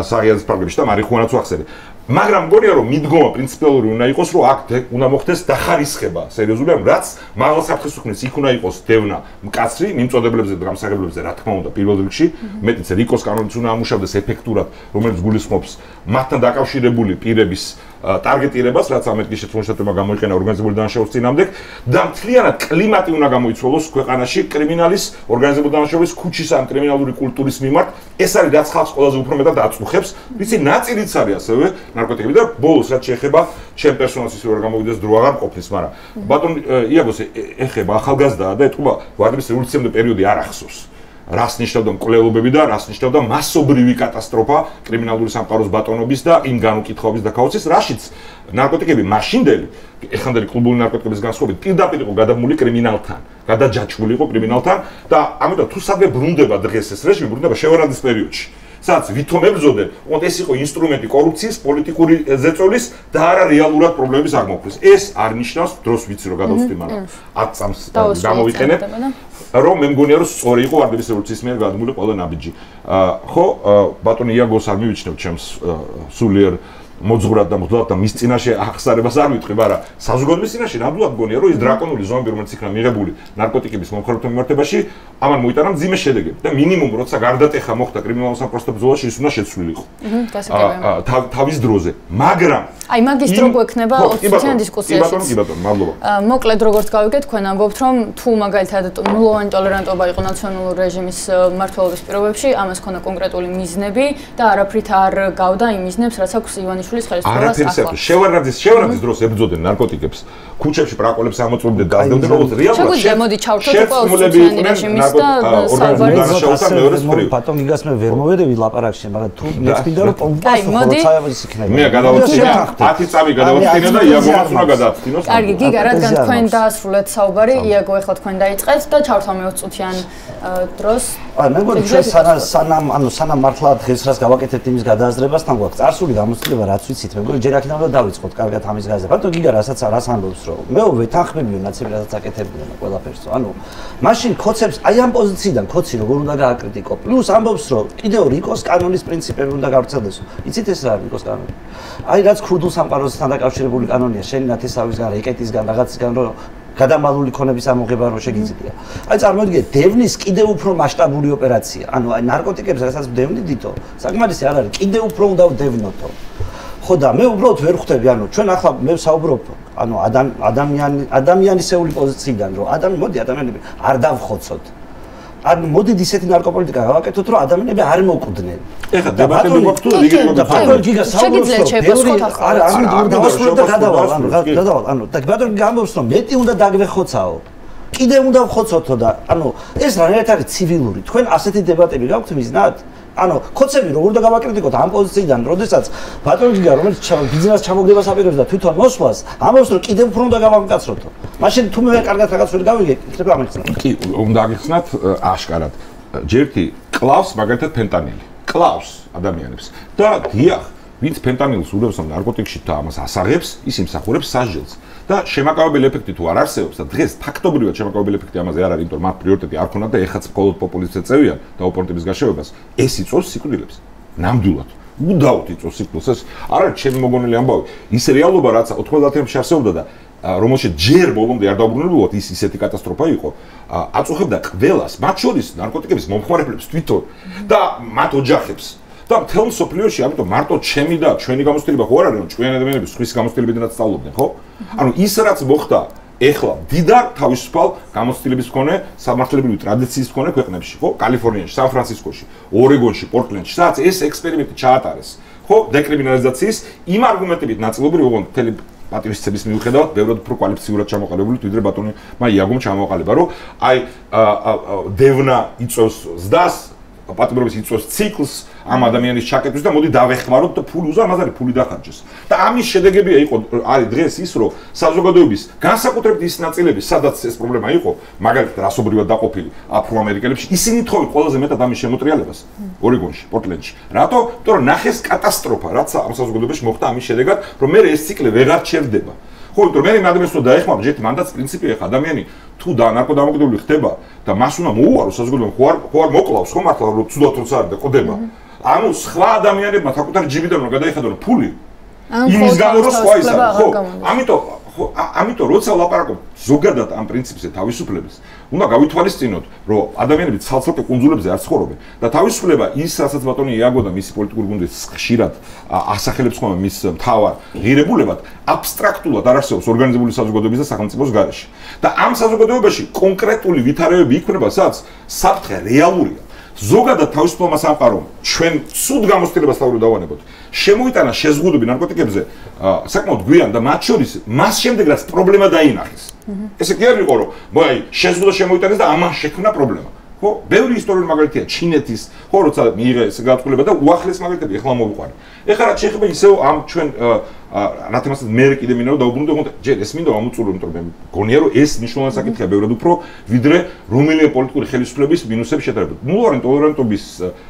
საღიაზის პრობლემებში და მარიხუანაც ვახსენე. მაგრამ მგონია რომ მიდგომა პრინციპალური უნდა იყოს, რომ აქ უნდა მოხდეს დახარისხება სერიოზული, რაც მაღალ საფრთხის უქმნის იქ უნდა იყოს დევნა მკაცრი მიმწოდებელებზე და გამსახურებებზე, რა თქმა უნდა, პირველ რიგში, მეტიც რიკოს კანონიც უნდა ამუშავდეს ეფექტურად, რომელიც გულისხმობს მათთან დაკავშირებული პირების ტარგეტირებას, რაც ამერიკის შეერთებული შტატებმა გამოიყენა ორგანიზებული დანაშაულის წინააღმდეგ და მთლიანად კლიმატი უნდა გამოიცვალოს ქვეყანაში კრიმინალის ორგანიზებული დანაშაულის ქუჩის ან კრიმინალური კულტურის მიმართ. ეს არის რაც ხალხს ყველაზე უფრო მეტად აწუხებს, ვიცი ნაწილიც არის ასევე ნარკოტიკები და ბოლოს რაც შეეხება ჩემ პერსონალს ისე რომ გამოვიდეს დრო აღარ ყოფნის, მაგრამ ბატონ იაგოს ეხება ახალგაზრდაა და ეთქობა ვარდების რევოლუციამდე პერიოდი არ ახსოვს. რას ნიშნავდა მკვლელობები და რას ნიშნავდა მასობრივი კატასტროფა კრიმინალური სამყაროს ბატონობის და იმ განუკითხაობის და ქაოსის, რაშიც ნარკოტიკები მაშინდელი ეხანდელი კლუბური ნარკოტიკების განსხვავებით პირდაპირ იყო გადამული კრიმინალთან, გადაჯაჭვული იყო კრიმინალთან და ამიტომ თუ სადმე ბრუნდება დღეს ეს რეჟიმი, ბრუნდება შევარანის პერიოდში. სადაც ვითომ ებრძოდნენ, თუმცა ეს იყო ინსტრუმენტი კორუფციის, პოლიტიკური ზეწოლის და არა რეალურად პრობლემების აღმოფხვის. ეს არ ნიშნავს დროს ვიცი რომ გადავწყვი, მაგრამ 10 წამს გამოვიყენებ. რომ მე მგონია რომ სწორი იყო ვარდების რევოლუციის მიერ გადმული ყველა ნაბიჯი. ხო, ბატონი იაგოს არ მივიჩნევ ჩემს სულიერ მოძღვრად და მოდლად და მის წინაშე ახსარებას არ ვიტყვი, მაგრამ საზოგადოების წინაშე ნამდვილად მგონია რომ ის დრაკონული ზომები რომელიც იქნა მიღებული ნარკოტიკების მომხმარებელთა მიმართებაში, ამან მოიტანა მძიმე შედეგები და მინიმუმ როცა გარდატეხა მოხდა კრიმინალურ სამყაროსთან ბრძოლაში ის უნდა შეცვლილი იყო. თავის დროზე. მაგრამ აი მაგის დრო გვექნება 20-იან დისკუსიაში. კი ბატონო, მადლობა. მოკლედ როგორც გავიგეთ, თქვენ ამბობთ რომ თუ მაგალითად ნულოვანი ტოლერანტობა იყო ნაციონალური რეჟიმის მმართველობის პირობებში, ამას ქონდა კონკრეტული მიზნები და არაფრით არ გავდა იმ მიზნებს, რაც აქვს ივანიშვილის ხელისუფლებას ახლა. შევარაძის დროს ებრძოდნენ ნარკოტიკებს, ქუჩებში პრაკოლებს ამოწურებდნენ და დაძლებდნენ, როგორც რეალურად. შეგვიძლია მოდი ჩავთვალოთ უკვე 20-იანი რეჟიმის და საუბარი ბატონ გიგას მე ვერ მოვედები ლაპარაკში, მაგრამ თუ მეცნიდა რომ პომპას ხოცავების იქნება. მე გადავწყვიტე 10 წამი გადავწყვიტე და იაგომაც უნდა გადააწყვიტინოს. კარგი, გიგა, რადგან თქვენ დაასრულეთ საუბარი, იაგო ახლა თქვენ დაიწყეთ და ჩავთვალ მე 20 წუთიან დროს. მე მგონი ჩვენ სანამ მართლა დღეს რას გავაკეთებთ იმის გადააზრებასთან გვაქვს წარსული გამოცდილება რაც ვიცით, მე მგონი ჯერ აქედან უნდა დავიწყოთ კარგად ამის გაზრდა. ბატონ გიგა რასაც ამბობს რომ მე ვეთანხმებიო ნაცები რასაც აკეთებდნენ ყველაფერს. ანუ მაშინ ქოცებს აი ამ პოზიციიდან ქოცი როგორ უნდა გააკრიტიკო. პლუს ამბობს რომ კიდევ რიკოს კანონის პრინციპები უნდა გავრცელდეს. იცით ეს რა არის რიკოს კანონი? აი რაც ქურდულ სამყაროსთან დაკავშირებული კანონია, შენი ნათესავისგან, რეკეტისგან, რაღაცისგან რომ გადამალული ქონების ამოღება რო შეგიძლია. აი წარმოგიდგენთ, დევნის კიდევ უფრო მასშტაბური ოპერაცია. ანუ აი ნარკოტიკებს რასაც დევნი დითო, საკმარისი არ არის, კიდევ უფრო უნდა ვდევნოთო. ხო და მე უბრალოდ ვერ ხვდები, ანუ ჩვენ ახლა მე ვსაუბრობ, ანუ ადამიანისეული პოზიციიდან, რომ მოდი ადამიანები არ დავხოცოთ. ანუ მოდით ისეთი ნარკოპოლიტიკა გავაკეთოთ, რომ ადამიანები არ მოკვდნენ. ეხლა დებატები გვაქვს თუ რიგით ბატონ გიგა საუბრობს არა, ანუ დავასრულებ და გადავალ, ანუ და ბატონ გიგა ამბობს, რომ მეტი უნდა დაგვეხოცაო. კიდე უნდა ვხოცოთო და ანუ ეს რა არის ცივილური. თქვენ ასეთი დებატები გაქვთ მიზნად? ანუ ქოცები როგორ და გავაკრიტიკოთ ამ პოზიციიდან, როდესაც ბატონ გიგა რომელიც ბიზნეს ჩამოგდებას აპირებს და თვითონ მოსვლას, ამბობს რომ კიდევ უფრო უნდა გავამკაცროთო. მაშინ თუ მე კარგად რაღაც ვერ გავიგე, იქნება ამიხსნა. კი, უნდა აგიხსნათ აშკარად. ჯერთი კლავს მაგალითად ფენტანილი. კლავს ადამიანებს და დიახ, ვინც ფენტანილს ურევს ამ ნარკოტიკში და ამას ასაღებს, ის იმსახურებს სასჯელს. და შემაკავებელი ეფექტი თუ არ არსებობს და დღეს ფაქტობრივად შემაკავებელი ეფექტი ამაზე არ არის, იმიტომ რომ მათ პრიორიტეტი არ ქონდათ და ეხაც მხოლოდ პოპულისტებს ეწევიან და ოპონენტების გაშევებას. ეს იწვევს სიკვდილებს. ნამდვილად. უდავთ იწვევს სიკვდილს. ეს არ არის ჩემი მოგონილი ამბავი. ის რეალობა რაც 90-იანებში არსებობდა და რომელშიც ჯერ ბოლომდე არ დაუბრუნებულად ის ისეთი კატასტროფა იყო, აწუხებდა ყველას, მათ შორის ნარკოტიკების მომხმარებლებს თვითონ და მათ ოჯახებს. და მთელ სოფლიოში, ამიტომ მარტო ჩემი და ჩვენი გამოცდილება ხო არ არის, რომ ჭკვიანი ადამიანები სხვის გამოცდილებიდანაც სწავლობდნენ, ხო? ანუ ის რაც მოხდა ეხლა დიდარ თავისუფალ გამოცდილების მქონე სამართლებრივი ტრადიციის მქონე ქვეყნებში, ხო? კალიფორნიაში, სან-ფრანცისკოში, ორეგონში, პორტლენდში, სადაც ეს ექსპერიმენტი ჩაატარეს, ხო? დეკრიმინალიზაციის იმ არგუმენტებით ნაწილობრივ ოღონდ მთელი პატივისცემის მიუხედავად, ბევრად უფრო კვალიფიციურად ჩამოყალიბებული ვიდრე ბატონმა იაგომ ჩამოყალიბა, რომ აი დევნა იწვევს ზდას, პატიმრობის იწვევს ციკლს ამ ადამიანის ჩაკეტვის და მოდი დავეხმაროთ და ფული უზარ მას არის ფული დახარჯეს. და ამის შედეგებია იყო არის დღეს ის, რომ საზოგადოების განსაკუთრებით ის ნაწილები, სადაც ეს პრობლემა იყო, მაგალითად რასობრივად დაყოფილი აფრო-ამერიკელებში, ისინი თხოვენ ყველაზე მეტად ამის შემოტრიალებას ორეგონში, პორტლენდში. რატო? იმიტომ რომ ნახეს კატასტროფა, რაც ამ საზოგადოებაში მოხდა ამის შედეგად, რომ მე ეს ციკლი ვეღარ ჩერდება. ხო, იმიტომ რომ მე ადამიანს უნდა დაეხმარო, ჯერ მანდაც პრინციპია ხა ადამიანი თუ ნარკოდამოკიდებული ხდება და მას უნდა მოუარო საზოგადოება, ხო არ მოკლავს, ხო მართლა რომ ცუდად როცა არის და ყდება. ანუ სხვა ადამიანებმა საკუთარი ჯიბიდან რომ გადაიხადონ ფული იმის გამო რომ სხვა ის არის, ხო? ამიტომ როცა ვლაპარაკობ ზოგადად ამ პრინციპზე თავისუფლების, უნდა გავითვალისწინოთ, რომ ადამიანები ცალ-ცალკე კუნძულებზე არ ცხოვრობენ და თავისუფლება ის, რასაც ბატონი იაგო და მისი პოლიტიკური გუნდის ხშირად ასახელებს ხოლმე მის მთავარ ღირებულებად, აბსტრაქტულად არ არსებობს ორგანიზებული საზოგადოების და სახელმწიფოს გარეშე. და ამ საზოგადოებაში კონკრეტული ვითარებები იქნება, სადაც საფრთხე რეალურია. ზოგადად თავისუფლმა სამყარომ ჩვენ ცუდ გამოცდილებას თავი დავანებოთ. შემოიტანა შეზღუდვები ნარკოტიკებზე საკმაოდ გვიან და მათ შორის მას შემდეგ რაც პრობლემა დაინახეს. ესე კი არ იყო რომ აი შეზღუდვა შემოიტანეს და ამან შექმნა პრობლემა. ხო, ბევრი ისტორიული მაგალითია ჩინეთის, ხო, როცა მიიღეს ეს გათვლება და უახლეს მაგალითები ეხლა მოვიყვანე. ეხლა რაც შეეხება ისევ ამ ჩვენ რა თემასაც მე კიდე მინდა რომ დაუბრუნდე, თუმცა ჯერ ეს მინდა ამოწურო, იმიტომ რომ მე მგონია რომ ეს მნიშვნელოვანი საკითხია ბევრად უფრო ვიდრე რომელიმე პოლიტიკური ხელისუფლების მინუსების შედარებით. ნულოვანი ტოლერანტობის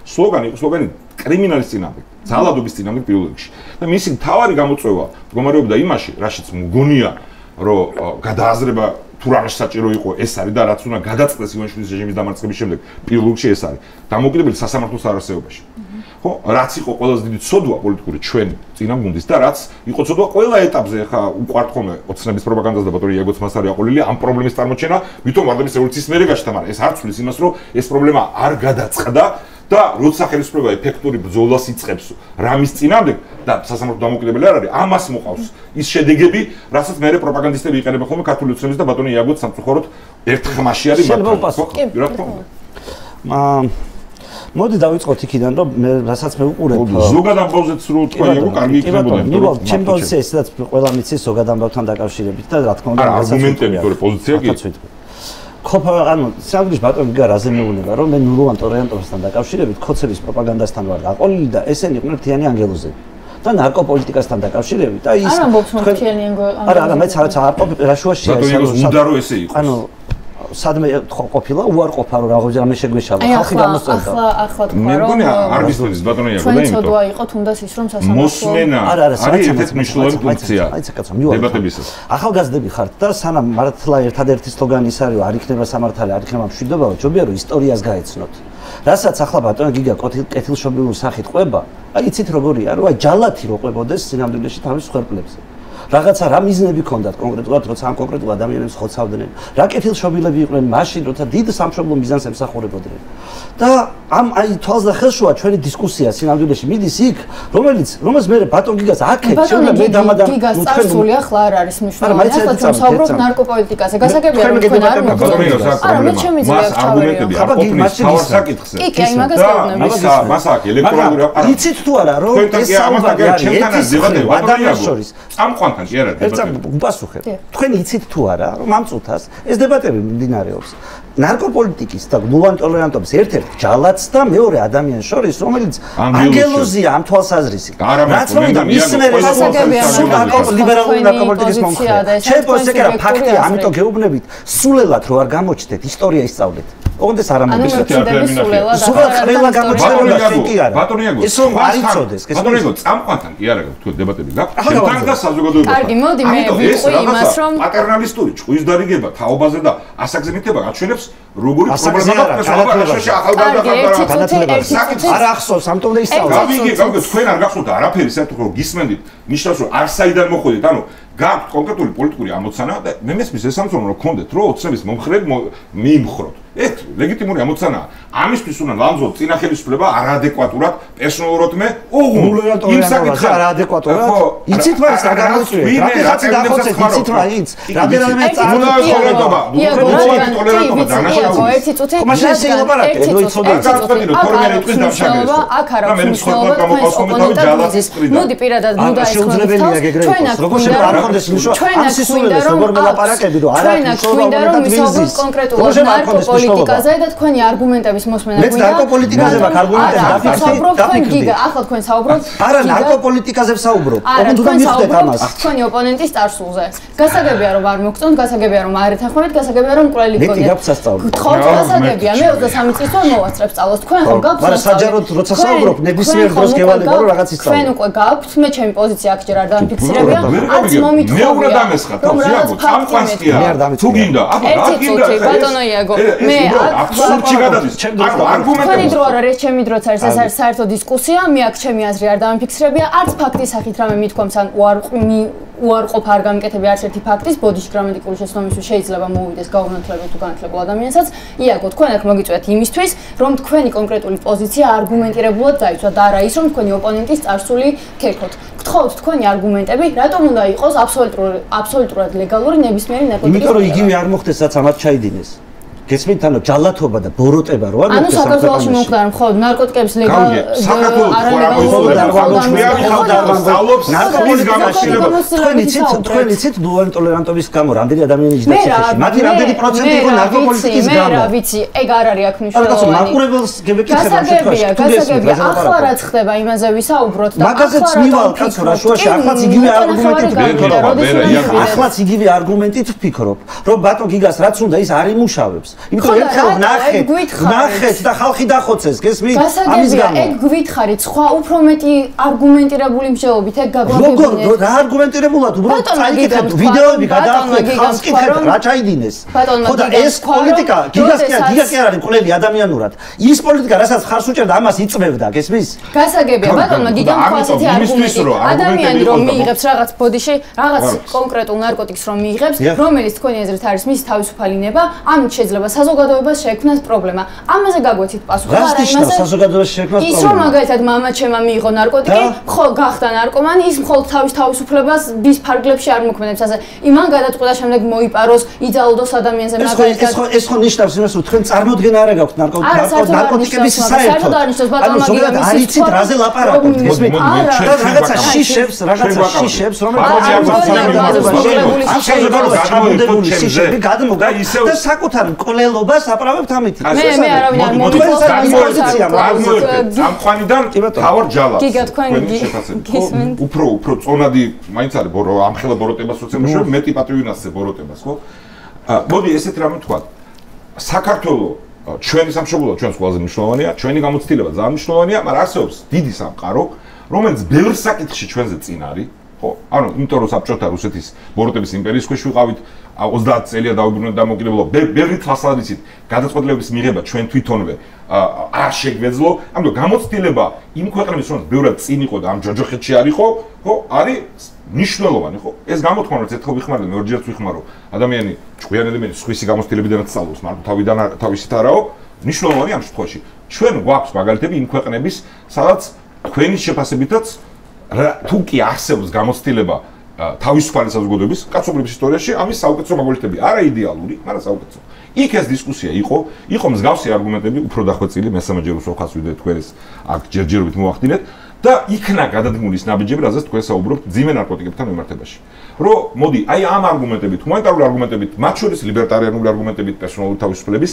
სლოგანი იყო სლოგანი კრიმინალის წინააღმდეგ, ძალადობის წინააღმდეგ პირველ რიგში. და მისი მთავარი გამოწვევა მდგომარეობდა იმაში, რაშიც მგონია რომ გადააზრება თუ რამე საჭირო იყო ეს არის და რაც უნდა გადაწყდეს ივანიშვილის რეჟიმის დამარცხების შემდეგ პირველ რიგში ეს არის დამოუკიდებელი სასამართლოს არარსებობაში. ხო, რაც იყო ყველაზე დიდი ცოდვა პოლიტიკური ჩვენ წინამგუნდის და რაც იყო ცოდვა ყველა ეტაპზე, ხა უყვართ ხოლმე ოცნების პროპაგანდას და ბატონი იაგოც მას არის აყოლილი ამ პრობლემის წარმოჩენა, ვითომ ვარდების რევოლუციის მერე გაშთა, მაგრამ ეს არ ცვლის იმას, რომ ეს პრობლემა არ გადაწყდა და როცა ხელისუფლება ეფექტური ბრძოლას იწყებს რამის წინააღმდეგ და სასამართლო დამოუკიდებელი არ არის, ამას მოყავს ის შედეგები, რასაც მერე პროპაგანდისტები იყენებენ ხოლმე ქართული ოცნების და ბატონი იაგოც სამწუხაროდ ერთ ხმაში არის მოდი დავიწყოთ იქიდან, რომ მე რასაც მე უყურებ. ზოგად ამბავზეც რო თქვა იაგო, კარგი იქნებოდა. ჩემი პოზიცია ისედაც ყველა მიცის ზოგად ამბავთან დაკავშირებით და რა თქმა უნდა, არგუმენტები, თორე პოზიცია კი. ანუ საგრძის ბატონი გა რაზე მეუბნება, რომ მე ნულოვან ტოლერანტობასთან დაკავშირებით ქოცების პროპაგანდასთან ვარ დაყოლილი და ესენი იყვნენ მთიანი ანგელოზები. და ნარკოპოლიტიკასთან დაკავშირებით და ის არ ამბობს რომ მთიანი ანგელოზები. არა, მეც არ რა შუაშია ეს. ბატონი უნდა რომ ესე იყოს. ანუ სადმე ყოფილა უარყოფა რომ რაღაცა შეგვეშალა ხალხი გამოსწორდა. ახლა თქვა რომ მე მგონი არ გისმენს ბატონი იაგო და იმიტომ. ჩვენ ცოდვა იყო თუნდაც ის რომ სასამართლო მოსმენა არის ერთ-ერთი მნიშვნელოვანი ფუნქცია დებატებისას. ახალგაზრდები ხართ და სანამ მართლა ერთადერთი სლოგანი ის არის რომ არ იქნება სამართალი, არ იქნება მშვიდობა, ჯობია რომ ისტორიას გაეცნოთ. რასაც ახლა ბატონი გიგა კეთილშობილური სახით ყვება, აი იცით როგორია, რომ აი ჯალათი რო ყვებოდეს სინამდვილეში თავის ხერხლებზე. რაღაცა რა მიზნები ქონდათ კონკრეტულად, როცა ამ კონკრეტულ ადამიანებს ხოცავდნენ. რა კეთილშობილები იყვნენ მაშინ, როცა დიდ სამშობლო მიზანს ემსახურებოდნენ. და ამ აი თვალს და ხელშუა ჩვენი დისკუსია სინამდვილეში მიდის იქ, რომელიც მე ბატონ გიგას აქეთ შეიძლება მე დამადამ გიგას წარსული ახლა არ არის მნიშვნელოვანი. ახლა ჩვენ ვსაუბრობთ ნარკოპოლიტიკაზე. გასაგებია რომ თქვენ არ მოგწონთ. არა, მე ჩემი ძიება არგუმენტები არ ყოფნის თავის საკითხზე. კი, აი მაგას გავუძნებ. მას აქ ელექტრონული არა. იცით თუ არა, რომ ეს საუბარი არის ჩემთან დებატები ადამიანის შორის. წამყვანთან კი არა დებატები. უპასუხებ. თქვენ იცით თუ არა, რომ ამ წუთას ეს დებატები მიმდინარეობს. ნარკოპოლიტიკის და ნულოვანი ტოლერანტობის ერთ-ერთ ჯალათს და მეორე ადამიანს შორის, რომელიც ანგელოზია ამ თვალსაზრისით. რაც მოიდა მის მერე ლიბერალური ნარკოპოლიტიკის მომხრე. შეიძლება ეს ეკერა ფაქტია, ამიტომ გეუბნებით, სულელად რო არ გამოჩნდეთ, ისტორია ისწავლეთ. ოღონდ ეს არ ამბობს. ეს რომ არ იცოდეს, ბატონიაგო, წამყვანთან კი არა გაქვთ დებატები გაქვთ. შენთან და საზოგადოებასთან. კარგი, მოდი მე ვიყო იმას, რომ პატერნალისტური ჭყვის დარიგება თაობაზე და ასაკზე მითება გაჩვენებს როგორი პრობლემაა საქართველოში ახალგაზრდა ხალხი. არ ახსოვს, ამიტომ და ისწავლა. გავიგე, თქვენ არ გახსოვთ არაფერი, საერთოდ რომ გისმენდით, ნიშნავს რომ არ საიდან მოხვედით, ანუ გაქვთ კონკრეტული პოლიტიკური ამოცანა და მე მესმის ეს ამბობ რომ გქონდეთ რომ ოცნების მომხრედ მიიმხროთ. ეს ლეგიტიმური ამოცანაა. ამისთვის უნდა ლამაზო წინა ხელისუფლება არაადეკვატურად პერსონალურად მე ოღონდ იმ საკითხს არაადეკვატურად იცით მას რა გამოიწვია რატომ დახოცეთ იცით რა იც რამდენიმე წარუმატებლობა ტოლერანტობა დანაშაულობა ერთი წუთი ხომაშენ შეილაპარაკე რო იცოდე თორმეტი წუთი დამშაგერეს აქ არა მსვლელობა თქვენს ოპონენტებს მოდი პირადად მუდა ეს შეუძლებელია გეგრეოს როგორ შეიძლება არ ხონდეს მიშვა ამ სისულელეს როგორ მელაპარაკები რომ არა თქვენ რომ მისაუბროთ კონკრეტულად ნარკოპოლიტიკაზე და თქვენი არგუმენტების მოსმენა გვინდა. მე ნარკოპოლიტიკაზე მაქვს არგუმენტები დაფიქსირებული. ახლა თქვენ საუბრობთ. არა, ნარკოპოლიტიკაზე ვსაუბრობ. ოღონდ უნდა მივხვდეთ ამას. თქვენი ოპონენტის წარსულზე. გასაგებია რომ არ მოგწონთ, გასაგებია რომ არ ეთანხმებით, გასაგებია რომ მკვლელი გქონდეთ. მე გაქვს სასწავლო. გთხოვთ გასაგებია, მე 23 წლის ვარ მოვასწრებ სწავლას. თქვენ ხო გაქვთ? მაგრამ საჯაროდ როცა საუბრობ, ნებისმიერ დროს გევალება რომ რაღაც ისწავლო. თქვენ უკვე გაქვთ, მე ჩემი პოზიცია აქ ჯერ არ დამფიქსირებია. არც მომითხოვია. მე უნდა დამესხა, თავს იაგო, წამყვანსკია. თუ გინდა, აბა რა გინდა? ბატონო იაგო, მე აბსურდში გადადის. თქვენი დრო არ არის, ჩემი დროც არის, ეს არის საერთო დისკუსია, მე აქ ჩემი აზრი არ დამიფიქსირებია, არც ფაქტის სახით რამე მithქვამს ან უარყოფა არ გამიკეთებია არც ერთი ფაქტის, ბოდიში გრამატიკული შეცდომისთვის შეიძლება მოუვიდეს გაუნათლებელ თუ განათლებულ ადამიანსაც. იაგო, თქვენ აქ მოგიწვიათ იმისთვის, რომ თქვენი კონკრეტული პოზიცია არგუმენტირებულად დაიცვათ და არა ის, რომ თქვენი ოპონენტის წარსული ქერქოთ. გთხოვთ თქვენი არგუმენტები, რატომ უნდა იყოს აბსოლუტურად ლეგალური ნებისმიერი ნარკოტიკის? იმიტომ რომ იგივე არ მოხდეს, რაც ამათ ჩაიდინეს. გესმით, ანუ ჯალათობა და ბოროტება რო არ მოხდეს. ანუ საქართველოში მომხდარ მხოლოდ ნარკოტიკების ლეგალურ თქვენ იცით ნულოვანი ტოლერანტობის გამო რამდენი ადამიანი იჯდა ციხეში? მათი რამდენი პროცენტი იყო ნარკოპოლიტიკის გამო? მე რა ვიცი, ეგ არ არის აქ მნიშვნელოვანი. კაცო, მაყურებელს გებეკითხება გასაგებია, ახლა რაც ხდება, იმაზე ვისაუბროთ და მაგაზეც მივალ კაცო, რა შუაში ახლაც იგივე არგუმენტით ვფიქრობ. ახლაც იგივე არგუმენტით ვფიქრობ, რომ ბატონ გიგას რაც უნდა ის არ იმუშავებს. იმიტომ ერთხელ ნახეთ და ხალხი დახოცეს, გესმით? ამის გამო. ეგ გვითხრით, სხვა უფრო მეტი არგუმენტირებული მსჯელობით ეგ გაგვაგებინეთ. როგორ რა არგუმენტირებულად უბრალოდ წაიკითხეთ ვიდეოები გადაახვეთ, ხალხს კითხეთ რა ჩაიდინეს. ხო და ეს პოლიტიკა გიგა კი არ არის მკვლელი ადამიანურად. ის პოლიტიკა, რასაც ხარს უჭერდა, ამას იწვევდა, გესმის? გასაგებია, ბატონმა გიგამ ხო ასეთი არგუმენტი. ადამიანი რომ მიიღებს რაღაც ბოდიში, რაღაც კონკრეტულ ნარკოტიკს რომ მიიღებს, რომელიც თქვენი აზრით არის მისი თავისუფალი ნება, ამით შეიძლება საზოგადოებას შეექმნას პრობლემა. ამაზე გაგვეცით პასუხი. არა იმაზე. საზოგადოებას შეექმნას პრობლემა. ის რომ მაგალითად მამა ჩემმა მიიღო ნარკოტიკი, ხო გახდა ნარკომანი, ის მხოლოდ თავისუფლებას დის ფარგლებში არ მოქმედებს. ასე იმან გადაწყვეტა შემდეგ მოიპაროს, იძალოდოს ადამიანზე მაგალითად. ეს ხო ნიშნავს იმას, რომ თქვენ წარმოდგენა არ გაქვთ ნარკოტიკების საერთოდ. ანუ ზოგადად არ იცით რაზე ლაპარაკობთ, გესმით? რაღაცა შიშებს, რომელიც ამ საზოგადოებას ჩამოდებული შიშები გადმოგდა და საკუთარ მკვლელობას აპრავებთ ამით. მე არავინ არ მომიწევს. ამყვანიდან თავარ ჯალათს. გიგა თქვენ გისმენთ? უფრო წონადი მაინც არის ამხელა ბოროტებას როცა მოშორ მეტი პატრიუნასზე ბოროტებას, ხო? მოდი ესეთ რამე თქვა. საქართველოს ჩვენი სამშობლო ჩვენს ყველაზე მნიშვნელოვანია, ჩვენი გამოცდილება ძალიან მნიშვნელოვანია, მაგრამ არსებობს დიდი სამყარო, რომელიც ბევრ საკითხში ჩვენზე წინ არის. ხო, ანუ იმიტომ რომ საბჭოთა რუსეთის ბოროტების იმპერიის ქვეშ ვიყავით 30 წელია დაუბრუნეთ დამოუკიდებლობა. ბევრი თვალსაზრისით გადაწყვეტილების მიღება ჩვენ თვითონვე არ შეგვეძლო. ამიტომ გამოცდილება იმ ქვეყნების რომელიც ბევრად წინ იყო და ამ ჯოჯოხეთში არ იყო, ხო, არის მნიშვნელოვანი, ხო? ეს გამოთქმა რომ ერთხელ ვიხმარდა, მეორჯერაც ვიხმარო. ადამიანი ჭკვიანი ადამიანი სხვისი გამოცდილებიდანაც სწავლობს, მაგრამ თავიდან თავისით არაო, მნიშვნელოვანი ამ შემთხვევაში. ჩვენ გვაქვს მაგალითები იმ ქვეყნების, სადაც თქვენი შეფასებითაც თუ კი არსებობს გამოცდილება თავისუფალი საზოგადოების კაცობრიობის ისტორიაში, ამის საუკეთესო მაგალითები, არა იდეალური, მაგრამ საუკეთესო. იქ ეს დისკუსია იყო მსგავსი არგუმენტები, უფრო დახვეწილი, მესამე ჯერ უსახავს ვიდეო თქვენ ეს აქ ჯერჯერობით მოახდინეთ და იქნა გადადგმული ის ნაბიჯები, რაზეც თქვენ საუბრობთ ძიმე ნარკოტიკებთან მიმართებაში. რომ მოდი, აი ამ არგუმენტებით, ჰუმანიტარული არგუმენტებით, მათ შორის ლიბერტარიანული არგუმენტებით, პერსონალური თავისუფლების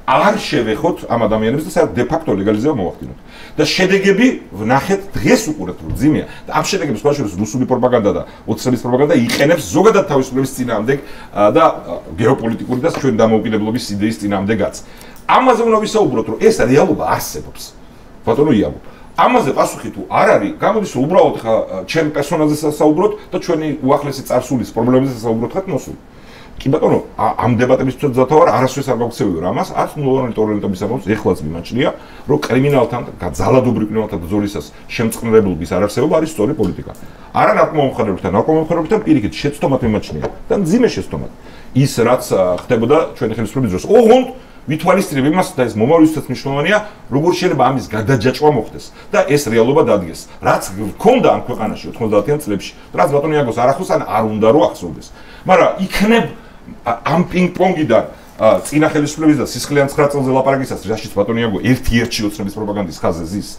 არ შევეხოთ ამ ადამიანებს და საერთოდ დე ფაქტო ლეგალიზება მოვახდინოთ. და შედეგები ვნახეთ დღეს უყურეთ რომ ძიმეა და ამ შედეგებს სხვა შორის რუსული პროპაგანდა და ოცნების პროპაგანდა იყენებს ზოგადად თავისუფლების წინააღმდეგ და გეოპოლიტიკური და ჩვენ დამოუკიდებლობის იდეის წინააღმდეგაც. ამაზე უნდა ვისაუბროთ, რომ ეს რეალობა არსებობს. ბატონო იაბო. ამაზე პასუხი თუ არ არის, გამოდის რომ უბრალოდ ხა ჩემ პერსონაჟზე საუბრობთ და ჩვენი უახლესი წარსულის პრობლემებზე საუბრობთ ხათ მოსული. კი ბატონო, ამ დებატების თვალსაზრისით ვარ, არასდროს არ გავქცევიო ამას, არც ნულოვანი ტორრენტების ამბავს ეხლაც მიმაჩნია, რომ კრიმინალთან და ძალადობრივ კრიმინალთა ბრძოლისას შემწყნარებლობის არარსებობა არის სწორი პოლიტიკა. არა ნაკმომხმარებლებთან, ნაკმომხმარებლებთან პირიქით შეცდომად მიმაჩნია და მძიმე შეცდომად. ის რაც ხდებოდა ჩვენი ხელისუფლების დროს. ოღონდ ვითვალისწინებ იმას და ეს მომავლისთვისაც მნიშვნელოვანია, როგორ შეიძლება ამის გადაჯაჭვა მოხდეს და ეს რეალობა დადგეს. რაც გქონდა ამ ქვეყანაში 90-იან წლებში, რაც ბატონო იაგოს არ ახლოს ან არ უნდა რომ ახსოვდეს. მაგრამ იქნებ ამ პინგ-პონგიდან წინა ხელისუფლების და სისხლიან 9 წელზე ლაპარაკისას, რაშიც ბატონო იაგო ერთ-ერთი ოცნების პროპაგანდის ხაზზე ზის.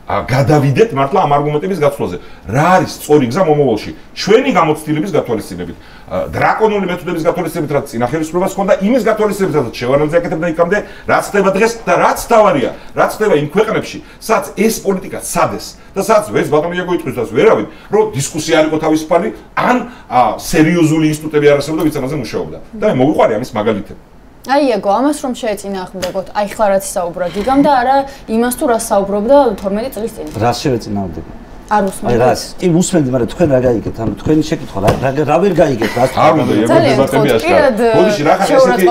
გადავიდეთ მართლა ამ არგუმენტების გაცვლაზე. რა არის სწორი გზა მომავალში? ჩვენი გამოცდილების გათვალისწინებით, დრაკონული მეთოდების გათვალისწინებით, რაც წინა ხელისუფლებას ჰქონდა, იმის გათვალისწინებით, რაც შევარდნაძე აკეთებდა იქამდე, რაც ხდება დღეს და რაც თავარია, რაც ხდება იმ ქვეყნებში, სადაც ეს პოლიტიკა სადეს და სადაც ვერც ბატონო იაგო იტყვის და ვერავინ, რომ დისკუსია არ იყო თავისუფალი, ან სერიოზული ინსტიტუტები არ არსებობდა, ვიც ამაზე მუშაობდა. და მე მოვიყვარე ამის მაგალითები. აი ეგო, ამას რომ შეეწინააღმდეგოთ, აი ხლა რაც საუბრობ გიგამ და არა იმას თუ რას საუბრობდა 12 წლის წინ. რას შევეწინააღმდეგე? არ უსმენთ. აი რას? კი უსმენდი, მაგრამ თქვენ რა გაიგეთ? ანუ თქვენი შეკითხვა რა ვერ გაიგეთ? რას არ უნდა იაგო დებატები აშკარა. ბოდიში რა ხარ ესეთი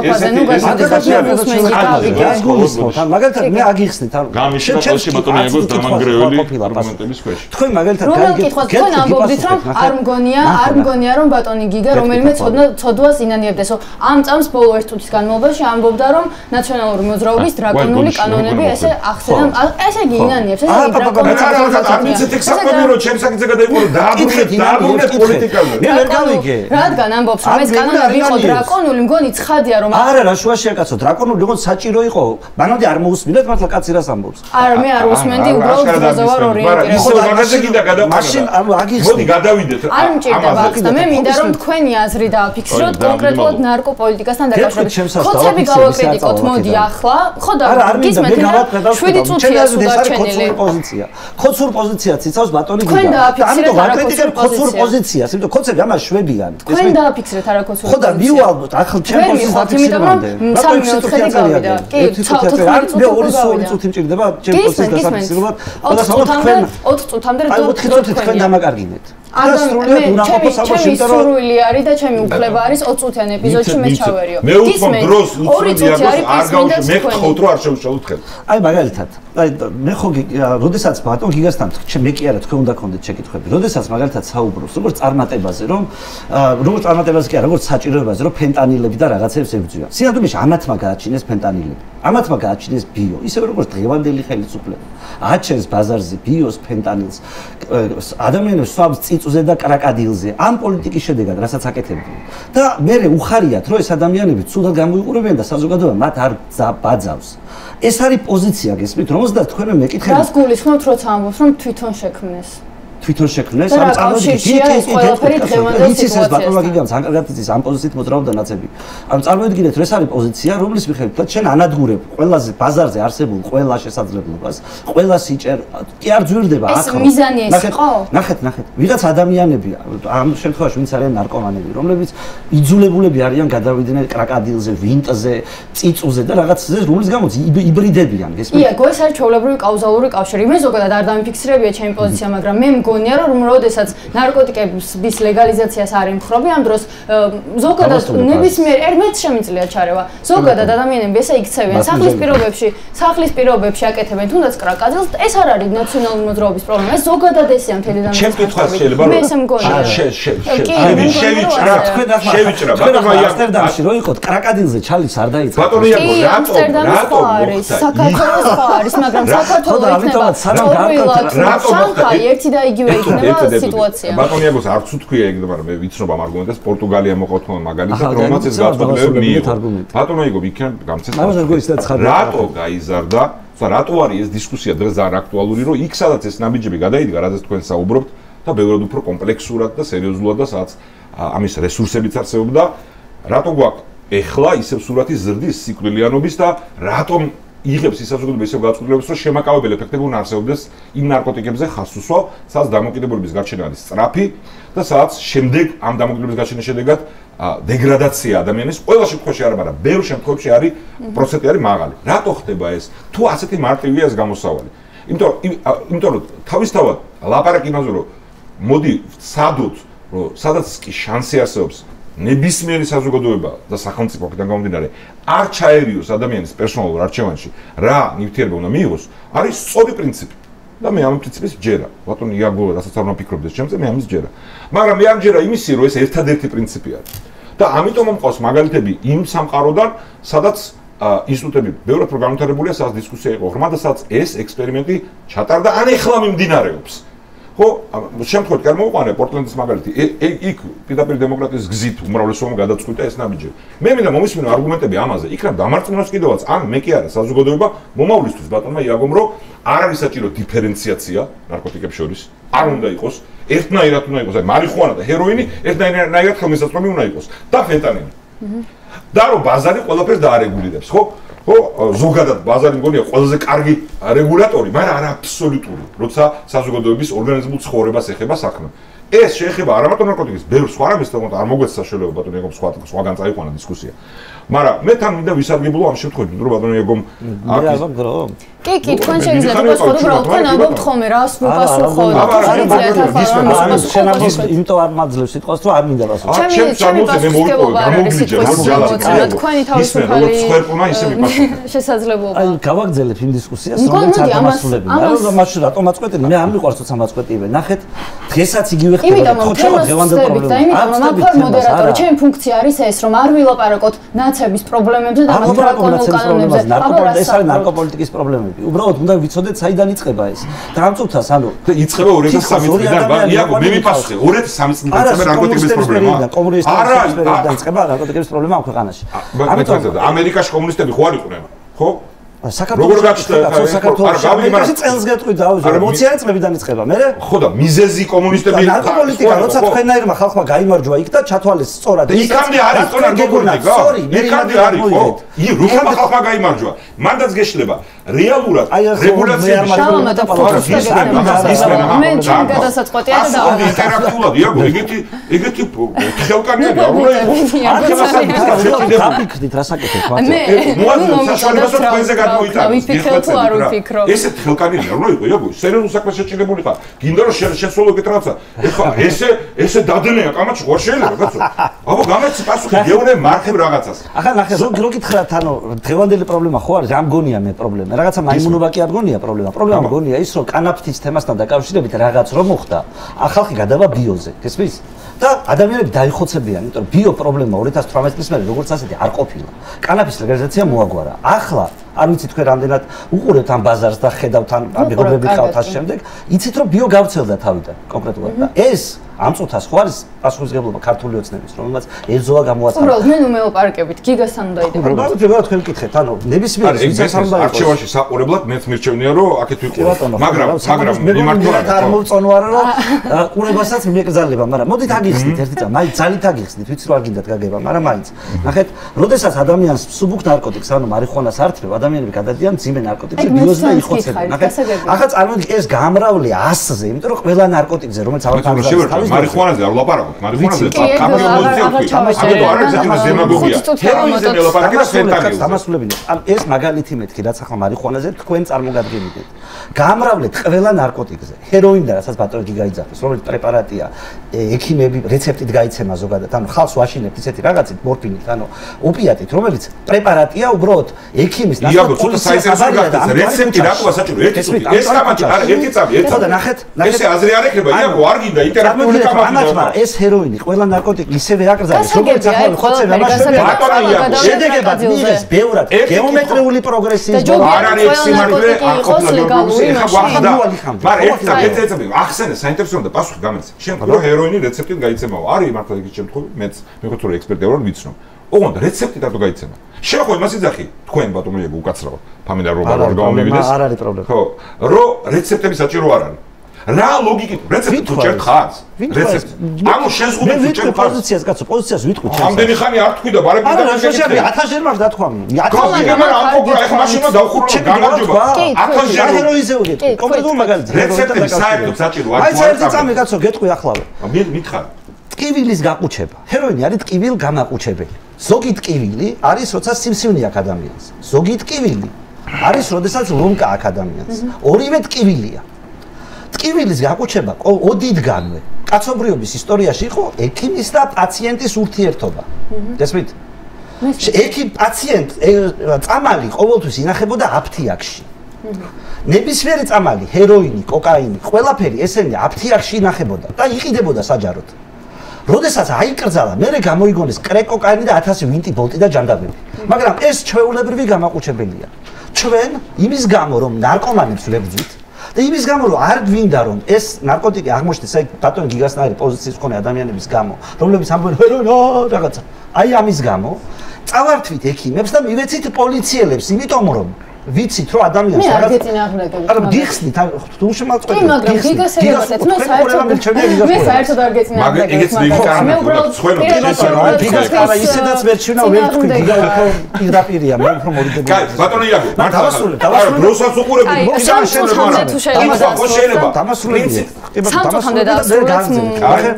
მაგალითად მე აგიხსნით ანუ გამიშნაკალში ბატონო იაგოს დამანგრეველი არგუმენტების ქვეშ. თქვენ მაგალითად გაიგეთ? თქვენ ამბობთ რომ არ მგონია რომ ბატონი გიგა რომელიმე ცოდვას ინანიებდეს. ამ წამს ბოლო ერთ წუთის განმავლობაში ამბობდა რომ ნაციონალური მოძრაობის დრაკონული კანონები ესე ახსენან ესე იგი ინანიებს ესე დრაკონული პატირო ჩემსაკითხზე გადაიყურო დააბრუნეთ პოლიტიკაზე. მე ვერ გავიგე. რადგან ამბობს რომ ეს კანონები იყო დრაკონული, მგონი ცხადია რომ არა რა შუაშია კაცო, დრაკონული იყო საჭირო იყო. მანამდე არ მოусმინეთ მართლა კაცი რას ამბობს. არა მე არ უსმენდი, უბრალოდ დროზე ვარ ორიენტირებული. ისე მაგაზე კიდე გადავყავდა. მაშინ ანუ აგიხსნით. მოდი გადავიდეთ. არ მჭირდება აქ და მე მინდა რომ თქვენი აზრი დააფიქსიროთ კონკრეტულად ნარკოპოლიტიკასთან დაკავშირებით. ხოცები გავაკრიტიკოთ, მოდი ახლა. ხო და გისმენთ რა? 7 წუთია სულ დარჩენილი. ხოცურ პოზიციაც იცავს ბატონი გიგა. და ამიტომ აკრიტიკებ ხოცურ პოზიციას, იმიტომ ხოცები ამას შვებიან. თქვენ დააფიქსირეთ არა ხოცურ პოზიციას. ხო და მივალბოთ, ახლა ჩემ პოზიციას დაფიქსირებამდე. ბატონი 3-4 გავიდა. კი, 2 წუთი მჭირდება ჩემ პოზიციას დაფიქსირებად. ხო და თქვენ 4 წუთამდე აი 4 წუთი თქვენ დამაკარგინეთ. ჩემი სურვილი არის და ჩემი უფლება არის 20 წუთიან ეპიზოდში მე ჩავერიო. მე უცნობ დროს არ გავშ მე ხოთ რომ არ შევშალოთ ხელ. აი მაგალითად, აი მე ხო როდესაც ბატონ გიგასთან მე კი არა თქვენ უნდა გქონდეთ შეკითხვები. როდესაც მაგალითად საუბრობს როგორც წარმატებაზე, რომ როგორც წარმატებაზე კი არა, როგორც საჭიროებაზე, რომ ფენტანილები და რაღაცებს ებრძვიან. სინამდვილეში ამათმა გააჩინეს ფენტანილები. ამათმა გააჩინეს ბიო, ისევე როგორც დღევანდელი ხელისუფლება. აჩენს ბაზარზე ბიოს, ფენტანილს. ადამიანებს სვამს წიწუზე და კრაკადილზე. ამ პოლიტიკის შედეგად, რასაც აკეთებდნენ. და მე უხარიათ, რომ ეს ადამიანები ცუდად გამოიყურებიან და საზოგადოება მათ არ ბაძავს. ეს არის პოზიცია გესმით, რომელსაც თქვენ მეკითხებით. რას გულისხმობთ, როცა ამბობს, რომ თვითონ შექმნეს? თვითონ შექმნეს ამ წარმოედგინეთ ის ბატონმა გიგამს ან კარგად იცის ამ პოზიციით მოძრაობდა ნაცები. ანუ წარმოედგინეთ რომ ეს არის პოზიცია, რომლის მიხედვით შენ ანადგურებ ყველაზე ბაზარზე არსებულ ყველა შესაძლებლობას, ყველა სიჭერ კი არ ძვირდება ახლა. ეს მიზანი ეს იყო? ნახეთ, ვიღაც ადამიანები ამ შემთხვევაში ვინც არიან ნარკომანები, რომლებიც იძულებულები არიან გადავიდნენ კრაკადილზე, ვინტზე, წიწუზე და რაღაცზე, რომლის გამოც იბრიდებიან, გესმით? იაგო, ეს არის ჩვეულებრივი კაუზალური კავშირი. მე ზოგადად არ დამიფიქსირებია ჩემი პოზიცია, მაგრამ მე მგონია რომ როდესაც ნარკოტიკების ლეგალიზაციას არ ემხრობი ამ დროს ზოგადად ნებისმიერ მეც შემიძლია ჩარევა. ზოგადად ადამიანები ესე იქცევიან სახლის პირობებში აკეთებენ თუნდაც კრაკადილს. ეს არ არის ნაციონალური მოძრაობის პრობლემა. ეს ზოგადად ესეა მთელი დამოკიდებულება. ჩემ კითხვას შეიძლება მე ესე მგონია. შევიჭრა. ბატონო ამსტერდამში რო იყოთ კრაკადილზე ჩალის არ დაიწყო. ბატონო იაგო რატო არის? საქართველოს ხო არის, მაგრამ საქართველოს იქნება შანხაი ერთი და იგივე იქნება სიტუაცია. ბატონი იაგოს არც უთქვია ეგ, მაგრამ მე ვიცნობ ამ არგუმენტებს პორტუგალია მოყავთ მაგალითად, რომელსაც ეს გაწყვეტილება მიიღო. ბატონო იაგო იქნებ გამცეთ. რატო გაიზარდა? რატო არის ეს დისკუსია დღეს ძალიან აქტუალური, რომ იქ სადაც ეს ნაბიჯები გადაიდგა, რადგან თქვენ საუბრობთ და ბევრად უფრო კომპლექსურად და სერიოზულად და სადაც ამის რესურსებიც არსებობდა, რატო გვაქვს ეხლა ისევ სურათი ზრდის სიკვდილიანობის და რატომ იღებს ის საზოგადოება ისევ გაწყობილებას, რომ შემაკავებელი ეფექტები უნდა არსებობდეს იმ ნარკოტიკებზე ხაზს უსვავ, სადაც დამოკიდებულების გარჩენა არის სწრაფი და სადაც შემდეგ ამ დამოკიდებულების გარჩენის შედეგად დეგრადაცია ადამიანის ყველა შემთხვევაში არა, მაგრამ ბევრ შემთხვევაში არის პროცენტი არის მაღალი. რატო ხდება ეს? თუ ასეთი მარტივია ეს გამოსავალი. იმიტომ რომ თავისთავად ლაპარაკი იმაზე რომ მოდი ვცადოთ, რომ სადაც კი შანსი არსებობს ნებისმიერი საზოგადოება და სახელმწიფოიდან გამომდინარე არ ჩაერიოს ადამიანის პერსონალურ არჩევანში რა ნივთიერება უნდა მიიღოს, არის სწორი პრინციპი. და მე ამ პრინციპს ვჯერა. ბატონო იაგო, რასაც არ მოფიქრობდეს ჩემზე, მე ამის ვჯერა. მაგრამ მე არ ვჯერა იმისი, რომ ეს ერთადერთი პრინციპი არის. და ამიტომ მომყავს მაგალითები იმ სამყაროდან, სადაც ინსტიტუტები ბევრად უფრო განვითარებულია, სადაც დისკუსია იყო ღრმა და სადაც ეს ექსპერიმენტი ჩატარდა, ან ეხლა მიმდინარეობს. ხო, შემთხვევით არ მოვყვანე პორტლენდის მაგალითი. იქ პირდაპირ დემოკრატიის გზით უმრავლესობამ გადაწყვიტა ეს ნაბიჯები. მე მინდა მომისმინო არგუმენტები ამაზე. იქ რა დამარცხნოს კიდევაც, ან მე კი არა, საზოგადოება მომავლისთვის ბატონმა იაგომ, რომ არ არის საჭირო დიფერენციაცია ნარკოტიკებს შორის. არ უნდა იყოს, ერთნაირად უნდა იყოს, აი მარიხუანა და ჰეროინი ერთნაირად ხელმისაწვდომი უნდა იყოს და ფენტანილი. და რომ ბაზარი ყველაფერს დაარეგულირებს, ხო? ხო, ზოგადად ბაზარი მგონია ყველაზე კარგი რეგულატორი, მაგრამ არა აბსოლუტური, როცა საზოგადოების ორგანიზმულ ცხოვრებას ეხება საქმე. ეს შეეხება არა მარტო ნარკოტიკის, ბევრ სხვა რამეს, თუმცა არ მოგვეც საშუალება ბატონო იაგომ სხვაგან წაიყვანა დისკუსია. მაგრამ მე თან მინდა ვისარგებლო ამ შემთხვევაში, რომ ბატონო იაგომ კი, თქვენ შეიძლება გასწოროთ, უბრალოდ თქვენ ამბობთ ხოლმე რას მოპასუხოთ. იმიტომ არ მაძლევს სიტყვას, რომ არ მინდა პასუხი. ჩემი პასუხისმგებლობა არ არის სიტყვის მოწონა, თქვენი თავისუფალი შესაძლებლობა. აი, გავაგრძელებ იმ დისკუსიას, რომელიც არ დამასრულებია. რა მაშინ რატომ აწყვეტილი? მე არ მიყვარს თორსა მაწყვეტიებენ. ნახეთ, დღესაც იგივე ხდება. იმიტომ რომ დღევანდელ მოდერატორი, ჩემი ფუნქცია არის ეს, რომ არ ვილაპარაკოთ ნაცების პრობლემებზე და ნარკოპოლიტიკის ეს არის ნარკოპოლიტიკის პრობლემები. უბრალოდ უნდა ვიცოდეთ საიდან იწყება ეს. და ამ წუთას ანუ იწყება 2003 წლიდან, იაგო მე მიფასხე 2003 წლიდან ნარკოტიკების პრობლემა. არა, იწყება ნარკოტიკების პრობლემა ამ ქვეყანაში. ამიტომ ამერიკაში კომუნისტები ხო არ იყვნენ, ხო? საქართველოს საქართველოს წელს გეტყვი დავუძე 40-იანი წლებიდან იწყება მე ხო და მიზეზი კომუნისტები ნარკოპოლიტიკა როცა თქვენაირმა ხალხმა გაიმარჯვა იქ და ჩათვალეს სწორად იქამდე არის თო ნარკოპოლიტიკა იქამდე არის ხო რუსებმა ხალხმა გაიმარჯვა მანდაც გეშლება რეალურად რეგულაციები მე ჩემ გადასაწყვეტია და ინტერაქტიულად იაგო ეგეთი ხელკანიანი არ უნდა იყოს გაფიქრდით რა საკეთებ ხვალ მე საშუალებასაც თქვენზე ვიფიქრე თუ არ ვიფიქრო. ესეთ ხელკანილი არ უნდა იყო, იაგო, სერიოზულ საქმეს შეჭირებული ხარ. გინდა რომ შესულო გეტრაცა. ეხლა ესე დადნეა კამაჩი ყარ შეიძლება კაცო. აბა გამეცი პასუხი გეუნე მარხებ რაღაცას. ახლა ნახე რო გითხრათ ანუ დღევანდელი პრობლემა ხო არის? რა მგონია მე პრობლემა? რაღაცა მაიმუნობა კი არ მგონია პრობლემა. პრობლემა მგონია ის რომ კანაფთის თემასთან დაკავშირებით რაღაც რომ მოხდა. ახალხი გადავა ბიოზე. გესმის? და ადამიანები დაიხოცებიან, იმიტომ რომ ბიო პრობლემა 2018 წლის მერე როგორც ასეთი არ ყოფილა. კანაფის ლეგალიზაცია მოაგვარა. ახლა არ ვიცი თქვენ რამდენად უყურებთ ამ ბაზარს და ხედავთ ან მეგობრები ხავთ ამ შემდეგ, იცით რომ ბიო გავცელდა თავიდან კონკრეტულად და ეს ამ წუთას ხო არის პასუხისმგებლობა ქართული ოცნების, რომელმაც ეზოა გამოაცხადა. უბრალოდ მე ნუმეოპარკებით გიგასთან დაიდება. უბრალოდ თქვენ ვკითხეთ, ანუ ნებისმიერ ვიცას არჩევანში საყურებლად მეც მირჩევნია რომ აქეთ ვიყო. მაგრამ მიმართულად არ მოვწონვარა რომ ყურებასაც მიეკრძალება, მაგრამ მოდით აგიხსნით ერთი წამი, მაინც ძალით აგიხსნით, ვიცი რომ არ გინდათ გაგება, მაგრამ მაინც. ნახეთ, როდესაც ადამიანს სუბუქ ნარკოტიკს, ანუ მარიხუანას ართმევ, ადამიანები გადადიან ძიმე ნარკოტიკზე, ბიოზე და იხოცებენ. ნახეთ, ახლა წარმოვიდგინეთ ეს გამრავლე 100-ზე, იმიტომ რომ ყველა ნარკოტიკზე, რომელიც ავტომობილზე მარიხუანაზე არ ვლაპარაკობთ, მარიხუანაზე კამიო მოძიებთ. ამიტომ არ არის ეს დემაგოგია. ჰეროინზე ვლაპარაკობთ და ფენტანილზე. დამასრულებელია. ან ეს მაგალითი მეთქი, რაც ახლა მარიხუანაზე თქვენ წარმოგადგენთ. გამრავლეთ ყველა ნარკოტიკზე. ჰეროინი და რასაც ბატონი გაიძახეს, რომელიც პრეპარატია, ექიმები რეცეპტით გაიცემა ზოგადად, ანუ ხალხს ვაშინებთ ისეთი რაღაცით, მორფინით, ანუ ოპიატით, რომელიც პრეპარატია უბრალოდ ექიმის იაგო, ცოტა საინტერესო გახდეს, რეცეპტი რატოა საჭირო? ერთი წუთი. ეს კამაჩი არა, ერთი წამი, ერთად და ნახეთ. ესე აზრი არ ექნება, იაგო, არ გინდა ინტერაქტიული კამაჩი. ეს ჰეროინი, ყველა ნარკოტიკი ისევე აკრძალეს, როგორც ახლა ხოცება მასშტაბით. შედეგებად მიიღეს ბევრად გეომეტრიული პროგრესის არ არის ეს სიმართლე, არ ყოფილა გეომეტრიული, ეხლა ვახდა. მაგრამ ერთ-ერთი ახსენე საინტერესო და პასუხი გამეცე. შენ რო ჰეროინი რეცეპტით გაიცემაო, არის მართლა ეგეთი შემთხვევა, მეც მეგონა რომ ექსპერტი ვარ, ვიცნობ. ოღონდ რეცეპტი რატო გაიცემა? შენ ხო იმას იძახი, თქვენ ბატონო იაგო უკაცრავად. ფამინდა რომ არ გამომივიდეს. არ არის პრობლემა. ხო, რო რეცეპტები საჭირო არ არის. რა ლოგიკით რეცეპტი თუ ჯერ ხარს რეცეპტი ანუ შეზღუდვები თუ ჯერ ხარს პოზიციას კაცო პოზიციას ვიტყვი ჩემს ამდენი ხანი არ თქვი და ბარები და არა შეიძლება 1000 ჯერ მაქვს დათქვა 1000 ჯერ მაგრამ ამ ეხა მაშინა დავხურე გამარჯობა 1000 ჯერ ჰეროიზეუდი კონკრეტულ მაგალითს რეცეპტი საერთოდ საჭირო აი საერთოდ წამი კაცო გეტყვი ახლა მითხარ ტკივილის გაყუჩება ჰეროინი არის ტკივილ გამაყუჩებელი ზოგი ტკივილი არის როცა სიმსივნე აქვს ადამიანს ზოგი ტკივილი არის როდესაც ლომკა აქვს ადამიანს ორივე ტკივილია ტკივილის გაყუჩება ოდიდგანვე კაცობრიობის ისტორიაში იყო ექიმის და პაციენტის ურთიერთობა გესმით პაციენტ წამალი ყოველთვის ინახებოდა აფთიაქში ნებისმიერი წამალი ჰეროინი კოკაინი ყველაფერი ესენი აფთიაქში ინახებოდა და იყიდებოდა საჯაროდ როდესაც აიკრძალა მე გამოიგონეს კრეკოკაინი და 1000 ვინტი ბოლტი და ჯანდაბები მაგრამ ეს ჩვეულებრივი გამაყუჩებელია ჩვენ იმის გამო რომ ნარკომანებს ვლებძვით და იმის გამო რომ არ გვინდა რომ ეს ნარკოტიკი აღმოჩნდეს აი ბატონ გიგასნაირი პოზიციის მქონე ადამიანების გამო რომლებიც ამბობენ ჰეროინო რაღაცა აი ამის გამო წავართვით ექიმებს და მივეცით პოლიციელებს იმიტომ რომ ვიცით რომ ადამიანს არ გეწინააღმდეგებთ მაგრამ გიხსნით თუ შემოწყვეტეთ კი მაგრამ გიგასებებად მე საერთოდ არ გეწინააღმდეგებთ მე უბრალოდ გიგასკარა ისედაც ვერ ჩვენა ვერ თქვი გიგა პირდაპირია მე უფრო მორიდებული კაი ბატონო იაგო დავასრულე დროსაც უყურები დამასრულებია სამწუხაროდ დასრულეთ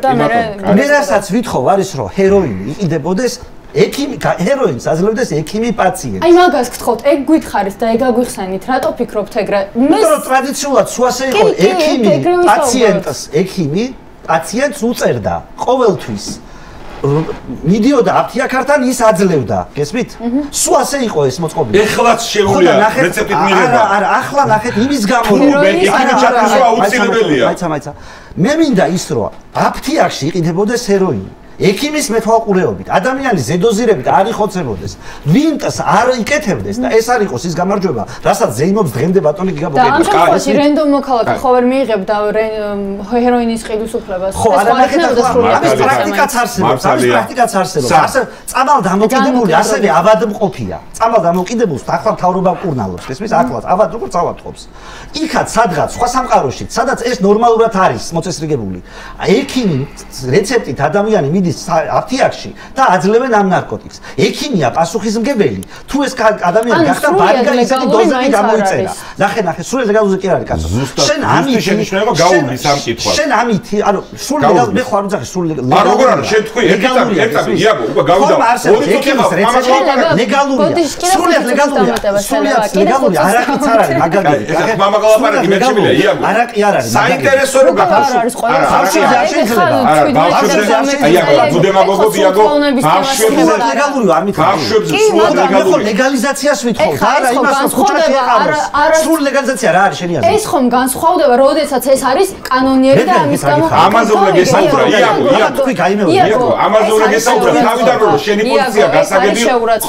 მე რასაც ვითხოვ არის რომ ჰეროინი იყიდებოდეს ექიმი ჰეროინს აძლევდეს ექიმი პაციენტს. აი მაგას გთხოვთ, ეგ გითხარით და ეგ აგვიხსენით, რატო ფიქრობთ ეგრე? მე ტრადიციულად სუასე იყო ექიმი პაციენტს, ექიმი პაციენტს უწერდა ყოველთვის. მიდიოდა აფთიაქართან ის აძლევდა, გესმით? სუასე იყო ეს მოწყობილი. ეხლაც შეუულია რეცეპტით მიღება. არა, ახლა ნახეთ იმის გამო რომ ექიმი ჩათვლისვა აუცილებელია. მაიცა. მე მინდა ის რომ აფთიაქში იყიდებოდეს ჰეროინი. ექიმის მეთვალყურეობით ადამიანის ზედოზირებით არ იხოცებოდეს ვინტს არ იკეთებდეს და ეს არ იყოს ის გამარჯვება რასაც ზეიმობს დღემდე ბატონი გიგაბოგები და ამ შემთხვევაში რენდომ მოქალაქე ხო ვერ მიიღებ და ჰეროინის ყიდულსუფლებას ეს არ იქნებოდა ამის პრაქტიკაც არსებობს ამის პრაქტიკაც არსებობს ასე წამალ დამოკიდებული ასევე ავადმყოფია წამალ დამოკიდებულს ახლა მთავრობა კურნალობს ესმის ახლაც ავად როგორ წავატყობს იქაც სადღაც სხვა სამყაროში სადაც ეს ნორმალურად არის მოწესრიგებული ექიმი რეცეპტით ადამიანი აფთიაქში და აძლევენ ამ ნარკოტიკს. ექიმია პასუხისმგებელი. თუ ეს ადამიანი გახდა ბარიგა ისეთი დოზები გამოიწერა. ნახე, სრულად ლეგალურზე კი არის კაცო. შენ ამით შენიშნება გაუგლის ამ კითხვას. შენ ამით, ანუ სრულად ლეგალ მე ხო არ უძახი სრულად ლეგალურია. არ როგორ არის? შენ თქვი ერთად იაგო, უკვე გავიდა. ექიმის რეცეპტი ლეგალურია. სრულად ლეგალურია. არაკიც არ არის მაგალითად. ეხლა მამაღლაპარაკი მეჩვენია იაგო. არაკი არ არის. საინტერესო რომ არის ყველა არა, ბუდემაგოგები იაგო ბავშვებს ლეგალური არ მithქვა ბავშვებს სრულად ლეგალური ლეგალიზაციას ვითხოვთ არა იმას რომ ხუჭაში ეყაროს სრულ ლეგალიზაცია რა არის შენი აზრით ეს ხომ განსხვავდება როდესაც ეს არის კანონიერი და ამის გამო ამაზე უნდა გესაუბრა იაგო ამაზე უნდა გესაუბრა თავიდან რომ შენი პოზიცია გასაგები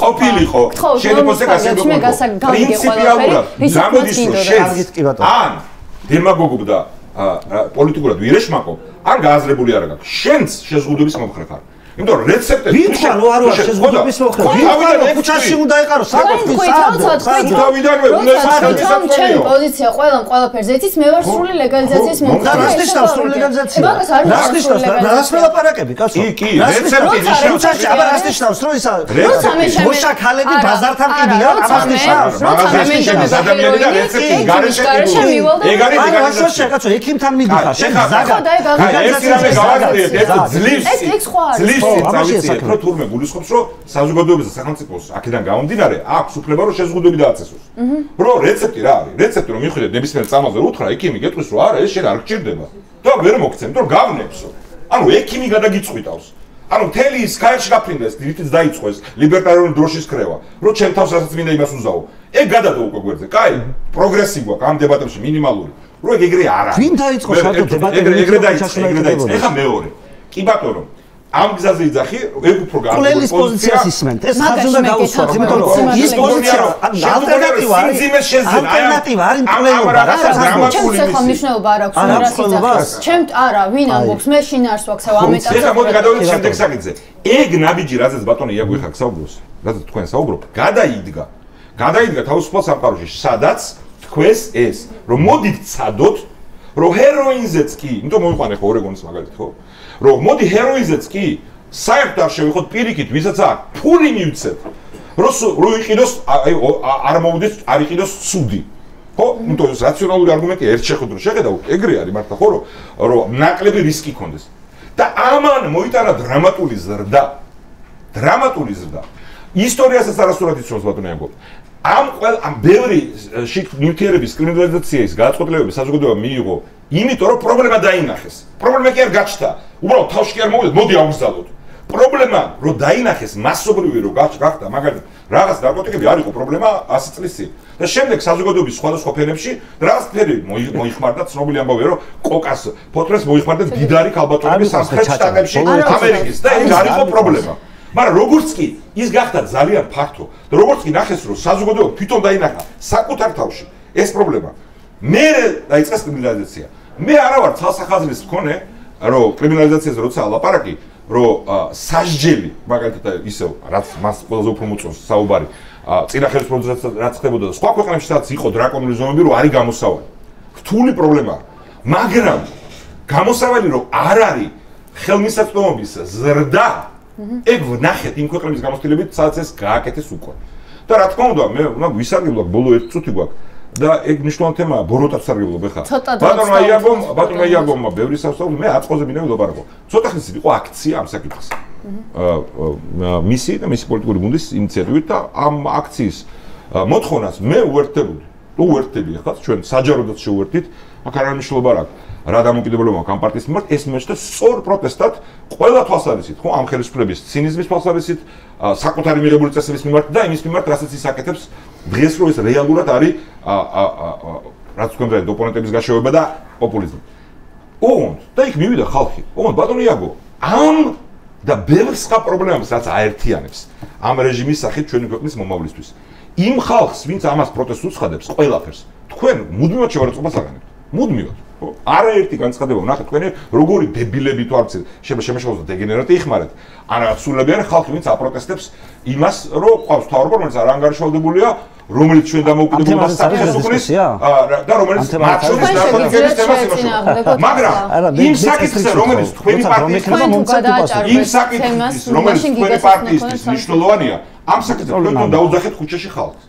ყოფილიყო შენი პოზიცია გასაგები პრინციპიალურად გამოდის რომ შენ ან დემაგოგობ და პოლიტიკურად ვირეშმაკო არ გააზრებული არ გაქვს შენს შეზღუდვების მომხრე ხარ იმიტომ რომ რეცეპტები ვიწყა რო არ ვარ შეზღუდვების მომხრე ვიწყა ქუჩაში უნდა ეყარო საერთოდ თავიდანვე უნდა საერთოდ ჩემი პოზიცია ყველაფერზე იცით მე ვარ სრული ლეგალიზაციის მომხრე და რას ნიშნავს სრული ლეგალიზაცია რას ნიშნავს რას ველაპარაკები კაცო კი რეცეპტი ნიშნავს ქუჩაში აბა რას ნიშნავს რომ ისა მოშა ქალები ბაზართან ყიდიან ამას ნიშნავს მაგაზინში შენ ადამიანი და რეცეპტი გარეშე ეგ არის ლეგალიზაცია კაცო ექიმთან მიდიხარ შენ ზაგა ძლივს წავიციეთ რომ თურმე გულისხმობს რომ საზოგადოებაზე სახელმწიფოს აქედან გამომდინარე აქვს უფლება რომ შეზღუდვები დააწესოს რომ რეცეპტი რა არის რეცეპტი რომ მიხვიდეთ ნებისმიერ წამალზე უთხრა ექიმი გეტყვის რომ არა ეს შენ არ გჭირდება და ვერ მოგცემ იმიტომ რომ გავნებსო ანუ ექიმი გადაგიწყვიტავს ანუ მთელი ის ქაერში გაფრინდეს რითიც დაიწყოს ლიბერტარიული დროშის კრევა რომ ჩემ თავს რასაც მინდა იმას უზაო ეგ გადადო უკვე გვერდზე კაი პროგრესი გვაქვს ამ დებატებში მინიმალური რომ ეგრე არ არის ვინ დაიწყო საერთოდ დებატები ეგრე დაიწყო ეხა მეორე კი ბატონო ამ გზაზე იძახი ეგ უფრო გავლენის პოზიციას ისმენთ ეს ხაზი უნდა გაუსვათ იმიტომ რომ ის პოზიცია ალტერნატივა არის კვლეობა რასაც დრამატული ჩემს მნიშვნელობა არ აქვს რასაც იძახის ჩემთ არა ვინ ამბობს მე შინაარს ვაქვს ამ ეტაპზე ეხლა მოდი გადავიდეთ შემდეგ საკითხზე ეგ ნაბიჯი რასაც ბატონი იაგო ეხლა გსაუბრობს რასაც თქვენ საუბრობთ გადაიდგა თავისუფალ სამყაროში სადაც თქვენს ეს რომ მოდით ცადოთ რომ ჰეროინზეც კი, იმიტომ მოიყვანე ხო ორეგონის მაგალითად ხო? რომ მოდი ჰეროინზეც კი საერთოდ არ შევიხოთ პირიქით, ვისაც აქ ფული მივცეთ. რო იყიდოს არ მოვიდეს, არ იყიდოს ცუდი. ხო? იმიტომ ეს რაციონალური არგუმენტია, ერთ შეხედულს შეხედავ, ეგრე არის მართლა ხო, რომ ნაკლები რისკი ქონდეს. და ამან მოიტანა დრამატული ზრდა. დრამატული ზრდა. ისტორიასაც არასდროს იცნობს ბატონო იაგო. ამ ბევრი ნივთიერების კრიმინალიზაციის გადაწყვეტილებების საზოგადოება მიიღო, იმიტომ რომ პრობლემა დაინახეს. პრობლემა კი არ გაჩნდა. უბრალოდ თავში კი არ მოვიდეთ, მოდი ავგზავნოთ. პრობლემა რომ დაინახეს მასობრივი რომ გახდა, მაგალითად, რაღაც ნარკოტიკები არ იყო პრობლემა 100 წლის წინ. და შემდეგ საზოგადოების სხვადასხვა ფენებში რაღაც ფერი მოიხმარდა, ცნობილი ამბავია რომ კოკას ფოთლებს მოიხმარდა დიდარი ქალბატონების სამხრეთ შტატებში, ამერიკის და ეს არ იყო პრობლემა. მაგრამ როგორც კი ის გახდა ძალიან ფართო და როგორც კი ნახეს რომ საზოგადოება თვითონ დაინახა საკუთარ თავში ეს პრობლემა მე დაიწყეს კრიმინალიზაცია მე არა ვარ ცალსახაზრის მქონე რომ კრიმინალიზაციაზე როცა ლაპარაკი რომ სასჯელი მაგალითად ისევ რაც მას ყველაზე უფრო მოწონს საუბარი წინა ხელისუფლებას რაც ხდებოდა და სხვა ქვეყნებში სადაც იყო დრაკონული ზომები რომ არის გამოსავალი რთული პრობლემაა მაგრამ გამოსავალი რომ არ არის ხელმისაწვდომობის ზრდა ეგ ვნახეთ იმ ქვეყნების გამოცდილებით, სადაც ეს გააკეთეს უკვე. და რა თქმა უნდა, მე უნდა ვისარგებლო ბოლო 1 წუთი გვაქვს და ეგ მნიშვნელოვანი თემაა, ბოროტად ვისარგებლობ ახლა. ბატონმა იაგომმა ბევრი სასწაული, მე აწყოზე მინდა ვილაპარაკო. ცოტა ხნის იყო აქცია ამ საკითხს. მისი და მისი პოლიტიკური გუნდის ინიციატივით და ამ აქციის მოთხოვნას მე უერთდები ახლა ჩვენ საჯაროდაც შევერთით, აქ არ არის მნიშვნელობა რა. რა დამოკიდებულება აქვს ამ პარტიის მიმართ ეს მეშთა სწორ პროტესტად ყველა თვალსაზრისით ხო ამ ხელისუფლების ცინიზმის თვალსაზრისით საკუთარი მიღებული წესების მიმართ და იმის მიმართ რასაც ის აკეთებს დღეს რო ეს რეალურად არის რაც თქვენ ოპონენტების გაშევება და პოპულიზმი ოღონდ და იქ მივიდა ხალხი ოღონდ ბატონო იაგო ამ და ბევრ სხვა პრობლემებს რაც აერთიანებს ამ რეჟიმის სახით ჩვენი ქვეყნის მომავლისთვის იმ ხალხს ვინც ამას პროტესტს უცხადებს ყველაფერს თქვენ მუდმივად შევარდნილობას აგანებთ მუდმივად არაერთი განცხადება ვნახეთ თქვენი როგორი დებილები თუ არც შემაშავოს დეგენერატი იხმარეთ ან სულები არის ხალხი ვინც აპროტესტებს იმას რომ ყავს თავრობა რომელიც არ ანგარიშვალდებულია რომელიც ჩვენ დამოუკიდებლობას საფეხურს და რომელიც მათ შორის ნარკოტიკების თემას იმუშავებს მაგრამ იმ საკითხზე რომელიც თქვენი პარტიის იმ საკითხზე რომელიც თქვენი პარტიისთვის მნიშვნელოვანია ამ საკითხზე თქვენ დაუძახეთ ქუჩაში ხალხს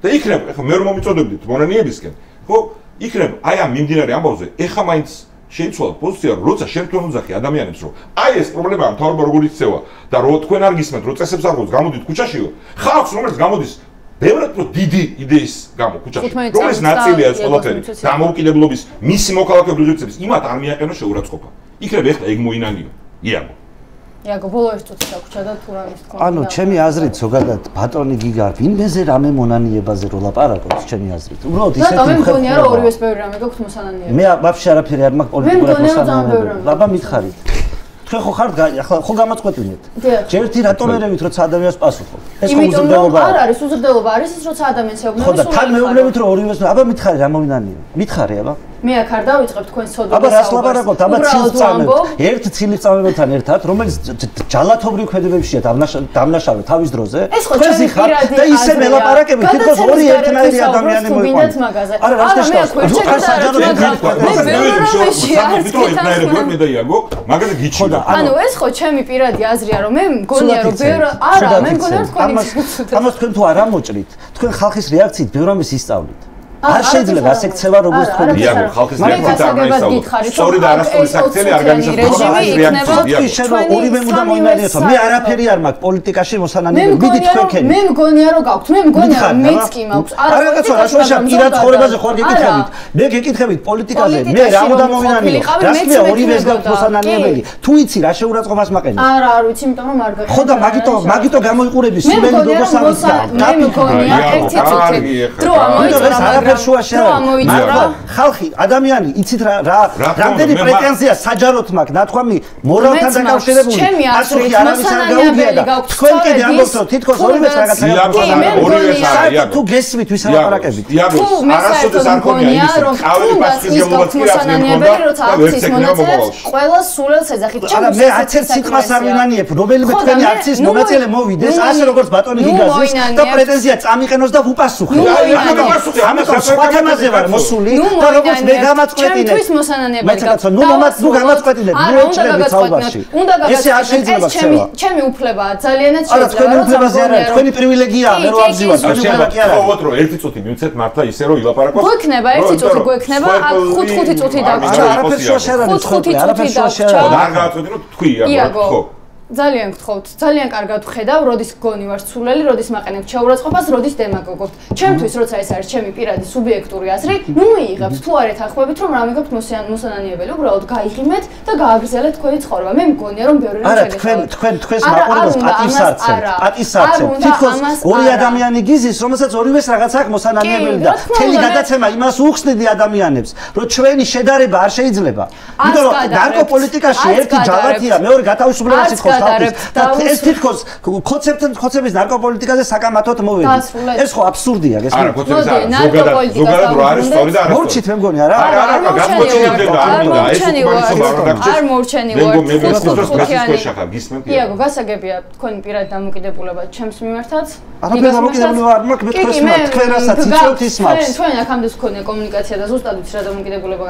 და იქნებ ეხლა მე რომ მომიწოდებდით მონანიებისკენ ხო იქნებ აი ამ მიმდინარე ამბავზე ეხა მაინც შეიცვალა პოზიცია რომ როცა შენ თქვენ უძახი ადამიანებს რომ აი ეს პრობლემაა მთავრობა როგორ იქცევა და რო თქვენ არ გისმენთ რო წესებს არ გქონთ გამოდით ქუჩაშიო ხალხს რომელიც გამოდის ბევრად უფრო დიდი იდეის გამო ქუჩაში რომელიც ნაწილია ეს ყველაფერი დამოუკიდებლობის მისი მოქალაქეობის რიცხვების იმათ არ მიაყენო შეურაცხყოფა იქნებ ეხლა ეგ მოინანიო იაგო ბოლო 1 წუთი დაგვრჩა და თუ რამის თქმა ანუ ჩემი აზრით ზოგადად ბატონი გიგა ვინმეზე რამე მონანიებაზე რო ლაპარაკობს ჩემი აზრით უბრალოდ ისეთი მე მგონია რომ ორივეს ბევრი რამე გაქვთ მოსანანიებაზე მე ვაფშე არაფერი არ მაქვს პოლიტიკურად მოსანანიებაზე აბა მითხარით თქვენ ხო ხართ ახლა ხო გამაწყვეტინეთ ჯერთი რატომ ერევით როცა ადამიანს პასუხობ ეს ხო უზრდელობა არ არის უზრდელობა არის ის როცა ადამიანს ეუბნება ხო და თან მეუბნებით რომ ორივეს აბა მითხარი რა მოინანიო მითხარი აბა მე აქ არ დავიწყებ თქვენ სოდოს აბა რას ლაპარაკობთ აბა ცილწამებთ ერთ ცილწამებთან ერთად რომელიც ჯალათობრივ ქმედებებშია დამნაშავე თავის დროზე თქვენ ხართ და ისე მელაპარაკებით თითქოს ორი ერთნაირი ადამიანი მოიყვანეთ არა რა მე აქ მე და იაგო მაგაზე გიჩნდა ანუ ეს ხო ჩემი პირადი აზრია რომ მე მგონია რომ ბევრი არა მე მგონია რომ თქვენი ამას თქვენ თუ არ ამოჭრით თქვენ ხალხის რეაქციით ბევრ ამის ისწავლით არ შეიძლება ასე ქცევა როგორც თქვენ იაგო ხალხის რეაქციით არ მაისწავლოთ სწორი და არასწორი საქციელი არ განისაზღვრება რეაქციით ორივე უნდა მოინარიოთ მე არაფერი არ მაქვს პოლიტიკაში მოსანანიებები მიდი თქვენ ქენი მე მგონია რომ გაქვთ მე მგონია რომ მეც კი მაქვს არა რაღაცა რა შეიძლება პირად ცხოვრებაზე ხوار გეკითხებით მე გეკითხებით პოლიტიკაზე მე რა უნდა მოინანიო რას მე ორივეს გაქვთ მოსანანიებელი თუ იცი რა შეურაცხყოფას მაყენე არა არ ვიცი იმიტომ რომ არ გაქვს ხო და მაგიტო გამოიყურები სიმელი როგორც ამის მე მგონია ერთი წუთი დრო ამოიწურა შუაში ხალხი ადამიანი იცით რა რამდენი პრეტენზია საჯაროდ მაქვს ნათქვამი მორალთან დაკავშირებული ასეთი არავის არ გაუგია და თქვენ კიდე ამბობთ რომ თითქოს ორივეს რაღაცა გაგვიგია თუ გესმით ვის ლაპარაკებით თუ არასოდეს არ ქონია რომ ყავი პასუხისმგებლობაც კი არ მქონდა როცა აქციის მონაწილეებს ყველა სულელს ეძახით არა მე არცერთ სიტყვას არ ვინანიებ რომელიმე თქვენი აქციის მონაწილე მოვიდეს ასე როგორც ბატონი გიგაზის და პრეტენზია წამიყენოს და ვუპასუხო ამას სხვა თემაზე ვარ მოსული და როგორც მე გამაწყვეტინე. ჩემთვის მოსანანიებელი გაქვს. ნუ გამაწყვეტინეთ, ნუ ეჭრებით საუბარში. ესე არ შეიძლება ხდება. ჩემი უფლებაა, ძალიანაც შეიძლება. არა, თქვენი უფლებაზე არ არის, თქვენი პრივილეგიაა, მე რო აღზივარ, თქვენი უფლება კი არ არის. ყოველდღე რომ 1 წუთი მივცეთ მართლა ისე რომ ილაპარაკოს. გვექნება 1 წუთი გვექნება, აქ 5 წუთი დაგვრჩა. არაფერს შუაში არ არის, 5 წუთი დაგვრჩა. არ გააწოდინოთ თქვი იაგო, ხო? ძალიან გთხოვთ, ძალიან კარგად ვხედავ, როდის გონი ვარ სულელი, როდის მაყენებ ჩაურაცხყოფას, როდის დემაგოგობთ. ჩემთვის როცა ეს არის ჩემი პირადი სუბიექტური აზრი, ნუ მიიღებთ თუ არ ეთანხმებით რომ რამე გაქვთ მოსანანიებელი, უბრალოდ გაიღიმეთ და გააგრძელეთ თქვენი ცხოვრება. მე მგონია რომ ბევრი რამ შეგეცვალა. არა, თქვენს მაყურებელს პატისარცევთ. თითქოს ორი ადამიანი გიზის, რომელსაც ორივეს რაღაცა აქვს მოსანანიებელი და მთელი გადაცემა იმას უხსნიდი ადამიანებს, რომ ჩვენი შედარება არ შეიძლება. იმიტომ რომ ნარკოპოლიტიკაში ერთი ჯალათია, მეორე გათავისუფლებას ითხოვს. ეს თითქოს ხოცების ნარკოპოლიტიკაზე საკამათოდ მოვედი. ეს ხო აბსურდია, ეს. არა, ხოცების ზოგადად რო არის სწორი და არა. მორჩით მე მგონი არა? არა, გამოჩენილი და არ მორჩენი ვარ. იაგო, გასაგებია თქვენი პირადი დამოკიდებულება ჩემს მიმართაც. არაფერი დამოკიდებულება არ მაქვს, მე თქვენს მიმართ, თქვენ რასაც იცით ის მაქვს. თქვენ აქამდე გქონია კომუნიკაცია და ზუსტად ვიცი რა დამოკიდებულება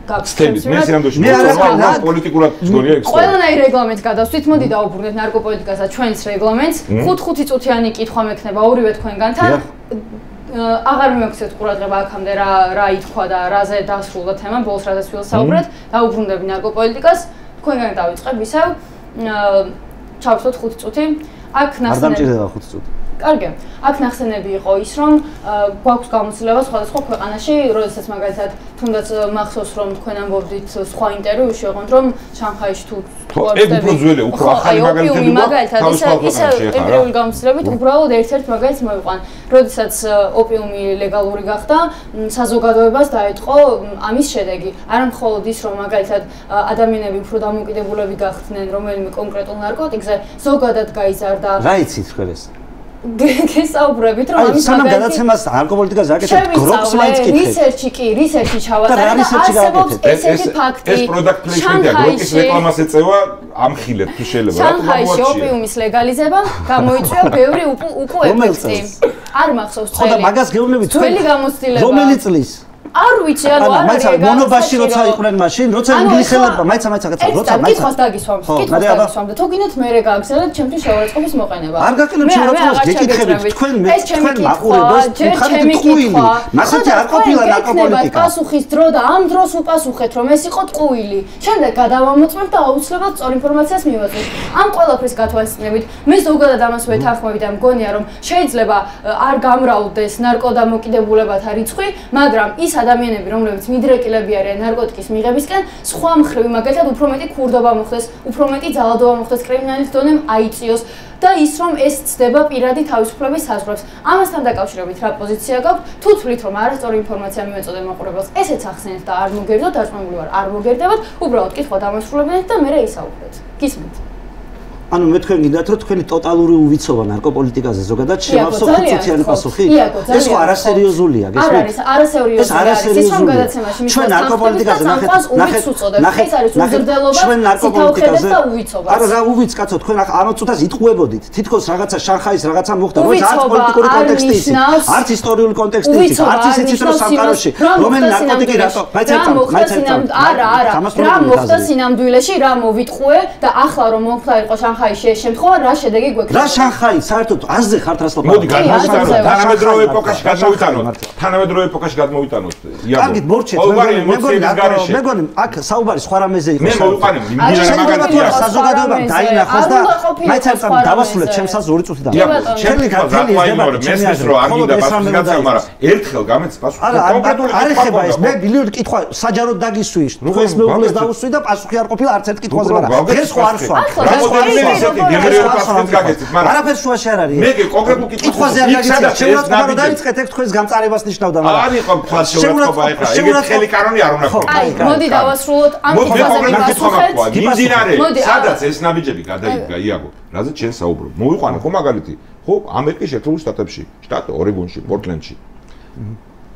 გაქვს. მე სინამდვილეში პოლიტიკურად გქონია ეს. ყველანაირ რეგლამენტს გადავსვით, მოდი დაუბრუნდეთ ნარკოპოლიტიკას და ჩვენს რეგლამენტს. 5 წუთიანი კითხვა მექნება ორივე თქვენგანთან. აღარ მიმოქცევთ ყურადღება აქამდე რა ითქვა და რაზე დასრულდა თემა, ბოლოს რაზეც ვილსაუბრეთ. დაუბრუნდები ნარკოპოლიტიკას. თქვენგან დავიწყებ ისევ. ჩავსვათ 5 წუთი. აქ არ დამჭირდება 5 წუთი. კარგი. აქ ნახსენები იყო ის, რომ გვაქვს გამოცდილება სხვადასხვა ქვეყანაში, როდესაც მაგალითად თუნდაც მახსოვს რომ თქვენ ამბობდით სხვა ინტერვიუში, ოღონდ რომ შანხაიში თუ ეს უფრო ძველი, უფრო ახალი მაგალითები მაგალითად ის ინტერვიუში გამოცდილებით უბრალოდ ერთ-ერთ მაგალითს მოვიყვან. როდესაც ოპიუმი ლეგალური გახდა, საზოგადოებას დაეთყო ამის შედეგი. არა მხოლოდ ის, რომ მაგალითად ადამიანები უფრო დამოკიდებულები გახდნენ რომელიმე კონკრეტულ ნარკოტიკზე, ზოგადად გაიზარდა. რა იცით თქვენ ეს? გესაუბრებით რომ ამის მაგალითად გადაცემას ნარკოპოლიტიკაზე აკეთებთ გროპს მაინც კითხეთ. რისერჩი ჩავატარე და არსებობს ესეთი ფაქტი. ეს პროდუქტ პლეისმენტია, გროპის რეკლამას ეწევა ამხილეთ თუ შეიძლება. შანხაიში ოპიუმის ლეგალიზება გამოიწვია ბევრი უკუეფექტი. არ მახსოვს წელი. ხო და მაგას გეუბნებით თქვენ. ძველი გამოცდილება. რომელი წლის? არ ვიცი, ანუ არ არის ეგ. მონობაში როცა იყვნენ მაშინ, როცა ინგლისელებმა, მაიცა როცა კითხავს დაგისვამთ. და თუ გინდათ მე გაგზავნოთ ჩემთვის შეურაცხყოფის მოყენება. არ გაკეთებ შეურაცხყოფას, გეკითხებით თქვენ მაყურებელს, თქვენ ტყუილი. მასეთი არ ყოფილა ნარკოპოლიტიკა. პასუხის დრო და ამ დროს უპასუხეთ, რომ ეს იყო ტყუილი. შემდეგ გადავამოწმებთ და აუცილებლად სწორ ინფორმაციას მივაწვით. ამ ყველაფრის გათვალისწინებით მე ზოგადად ამას ვეთანხმები და მგონია, რომ შეიძლება არ გამრავლდეს ნარკოდამოკიდებულებათა რიცხვი, მაგრამ ის ადამიანები, რომლებიც მიდრეკილები არიან ნარკოტიკის მიღებისკენ, სხვა მხრივ მაგალითად უფრო მეტი ქურდობა მოხდეს, უფრო მეტი ძალადობა მოხდეს, კრიმინალის დონემ აიწიოს და ის რომ ეს ცდება პირადი თავისუფლების საზღვრებს. ამასთან დაკავშირებით რა პოზიცია გაქვთ? თუ თვლით რომ არასწორი ინფორმაცია მივეწოდეთ მაყურებელს, ესეც ახსენეთ და არ მოგერდოთ, დარწმუნებული ვარ, არ მოგერდებათ, უბრალოდ კითხვა დამასრულებინეთ და მე ისაუბრეთ. გისმენთ? ანუ მე თქვენ გინდათ რომ თქვენი ტოტალური უვიცობა ნარკოპოლიტიკაზე ზოგადად შემავსო 5 წუთიანი პასუხი? ეს ხო არასერიოზულია, გესმით? არ არის, არასერიოზულია. ის რომ გადაცემაში ჩვენ ნარკოპოლიტიკაზე ნახეთ, ეს არის უზრდელობა, ჩვენ ნარკოპოლიტიკაზე და უვიცობა. არა, რა უვიც კაცო, თქვენ ამ წუთას იტყუებოდით. თითქოს რაღაცა შანხაის რაღაცა მოხდა, რომელიც არც პოლიტიკური კონტექსტი იცით, არც ისტორიული კონტექსტი იცით, არც ის იცით რომ სამყაროში რომელი ნარკოტიკი რატო არა, რა მოხდა სინამდვილეში, რა მოვიტყუე და ახლა რომ მოხდა იყო შანხაიში ეს შემთხვევა, რა შედეგი გვექნება? რა შანხაი, საერთოდ აზზე ხართ რას ლაპარაკობთ? მოდი გადმოვიტანოთ, თანამედროვე ეპოქაში გადმოვიტანოთ. თანამედროვე ეპოქაში გადმოვიტანოთ. კარგით, მორჩეთ, მე მგონი, აქ საუბარი სხვა რამეზე იყო. მე მოვიყვანე, მიმდინარე მაგალითია, საზოგადოებამ დაინახოს და მაინც დავასრულეთ ჩემსაც 2 წუთი და. ჩემი გათელი დებატი, მესმის რომ არ გინდა პასუხი გაცემა, მაგრამ ერთხელ გამეც პასუხი კონკრეტული არ ეხება ეს, მე ბილიარდ კითხვა საჯაროდ დაგისვი, თქვენს მეუღლეს დავუსვი და პასუხი არ ყოფილა არც ერთ კითხვაზე, მაგრამ დღეს ხო არ სვამ. არაფერს შუაში არ არის. მე კონკრეტულ კითხვაზე არ გაგიცეთ, შეურაცხყოფა რომ დაიწყეთ, ეგ თქვენს გამწარებას ნიშნავდა, მაგრამ არ იყო შეურაცხყოფა ეხლა, ეგეთ ხელი კანონი არ უნდა ყოფილიყო. აი, მოდი დავასრულოთ ამ კითხვაზე გასახეთ. მიმდინარე, სადაც ეს ნაბიჯები გადაიდგა, იაგო, რაზეც შენ საუბრობ. მოვიყვანე ხო მაგალითი, ხო, ამერიკის შეერთებული შტატებში, შტატ ორეგონში, პორტლენდში.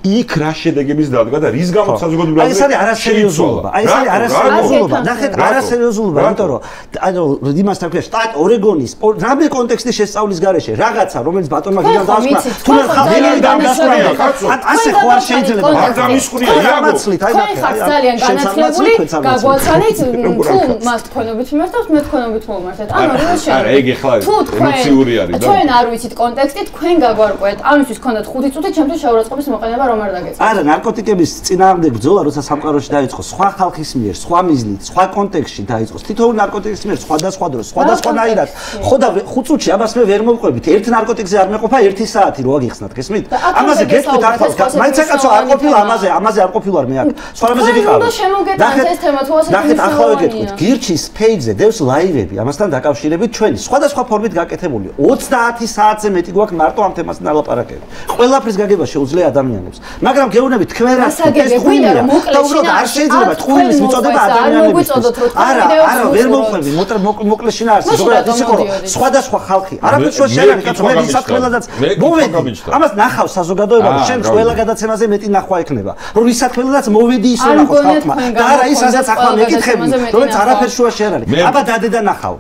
იქ რა შედეგების დადგა და რის გამო საზოგადოება ეს არის არასერიოზულობა. ეს არის არასერიოზულობა. ნახეთ, არასერიოზულობა, იმიტომ რომ ანუ იმასთან ქვია შტატ ორეგონის რამე კონტექსტის შესწავლის გარეშე რაღაცა რომელიც ბატონმა გიგან დაასკვნა თუ ხალხი დამასწრია. ასე ხო არ შეიძლება არ დამისხვრია იაგო. თქვენ ხართ ძალიან განათლებული, გაგვაცანით თუ მას თქვენობით მიმართავს, მე თქვენობით მომართეთ. ანუ რა შეიძლება? არა, ეგ ეხლა ემოციური არის და თქვენ არ ვიცით კონტექსტი, თქვენ გაგვარკვეთ. ამისთვის გქონდათ 5 წუთი ჩემთვის შაურაცხყოფის მოყენება რომ არ დაგეწევთ. არა, ნარკოტიკების წინააღმდეგ ბრძოლა, როცა სამყაროში დაიწყო, სხვა ხალხის მიერ, სხვა მიზნით, სხვა კონტექსტში დაიწყო. თითოეულ ნარკოტიკის მიერ სხვადასხვა დროს, სხვადასხვანაირად. ხო და 5 წუთში ამას მე ვერ მოვყვებით. ერთ ნარკოტიკზე არ მეყოფა 1 საათი რო აგიხსნათ, გესმით? ამაზე გეტყვით ახლა, მაინც აკაცო არ ყოფილა ამაზე არ ყოფილვარ მე აქ. სხვა რამაზე ვიყავ. და შემოგეტანთ ეს თემა თუ ასე ნახეთ, ახლა ვეკითხოთ. გირჩის ფეიჯზე დევს ლაივები, ამასთან დაკავშირებით ჩვენი სხვადასხვა ფორმით გაკეთებული. 30 საათზე მეტი გვაქვს მარტო ამ თემასთან ალაპარაკები. ყველაფრის გაგება შეუძლია ადამიანებს. მაგრამ გეუბნები თქვენ რა ეს ღვინია და უბრალოდ არ შეიძლება ღვინის მიწოდება ადამიანებს. არა, ვერ მოყვები, მოკლე შინა არის ზოგადად ისე ხო სხვადასხვა ხალხი. არაფერს შუა შეიძლება კაცო, მე ვისაც ყველადაც მოვედი. ამას ნახავ საზოგადოება, შენ ყველა გადაცემაზე მეტი ნახვა ექნება. რომ ვისაც ყველადაც მოვედი ისე ნახო ხალხმა. და არა ის რასაც ახლა მეკითხები, რომელიც არაფერს შუა შენ არის. აბა დადე და ნახავ.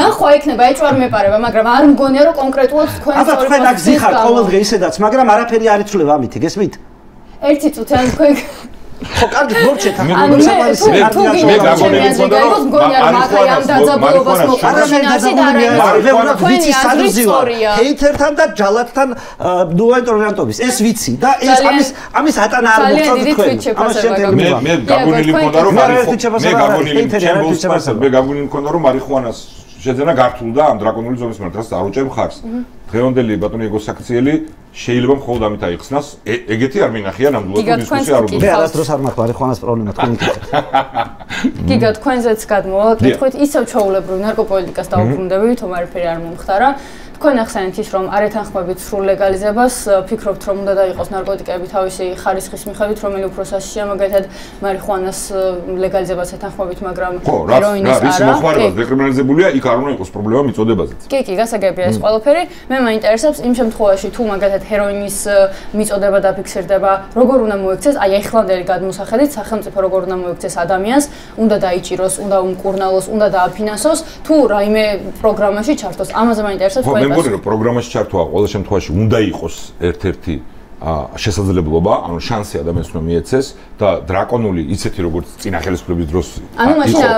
ნახვა ექნება, ეჭვარ მეპარება, მაგრამ არ მგონია რომ კონკრეტულად თქვენ აბა თქვენ აქ ზიხართ ყოველდღე ისედაც, მაგრამ არაფერი არ იცვლება ამით, გესმით? 1 წუთი ან თქვენ ხო, კარგი, მორჩეთ. მე გაგონილი მქონდა რომ მარიხუანას ვიცი სადრზი ვარ. ჰეითერთან და ჯალათთან დუაინტორიანტობის. ეს ვიცი და ეს ამის ატანა არ მოხდა თქვენ. ამას შემდეგ მე გაგონილი მქონდა რომ მე გაგონილი მქონდა რომ მარიხუანას შეძენა გართულდა ამ დრაკონული ზომის მიმართ, რაც არ უჭერ მხარს. დღევანდელი ბატონი ეგო საქციელი შეიძლება მხოლოდ ამით აიხსნას. ეგეთი არ მინახია ნამდვილად დისკუსია არ უნდა. მე არასდროს არ მაქვს მარიხუანას პრობლემა თქვენ იქით. გიგა თქვენზეც გადმოვალ, კითხვით ისევ ჩაულებრივ ნარკოპოლიტიკას დაუბრუნდებით, თუმცა არაფერი არ მომხდარა. თქვენ ახსენეთ ის რომ არ ეთანხმებით სრულ ლეგალიზებას, ფიქრობთ რომ უნდა დაიყოს ნარკოტიკები თავისი ხარისხის მიხედვით, რომელი უფრო საშიშია, მაგალითად მარიხუანას ლეგალიზებას ეთანხმებით, მაგრამ ჰეროინის არა. ის მოხმარება დეკრიმინალიზებულია, იქ არ უნდა იყოს პრობლემა მიწოდებაზეც. კი, გასაგებია ეს ყველაფერი. მე მაინტერესებს იმ შემთხვევაში, თუ მაგალითად ჰეროინის მიწოდება დაფიქსირდება, როგორ უნდა მოექცეს, აი ეხლანდელი გადმოსახედით, სახელმწიფო როგორ უნდა მოექცეს ადამიანს, უნდა დაიჭიროს, უნდა უმკურნალოს, უნდა დააფინანსოს, თუ რაიმე პროგრამაში ჩართოს. ამაზე მაინტერესებს მე მგონი რომ პროგრამაში ჩართვა ყოველ შემთხვევაში უნდა იყოს ერთ-ერთი შესაძლებლობა, ანუ შანსი ადამიანს რომ მიეცეს და დრაკონული ისეთი როგორც წინა ხელისუფლების დროს ანუ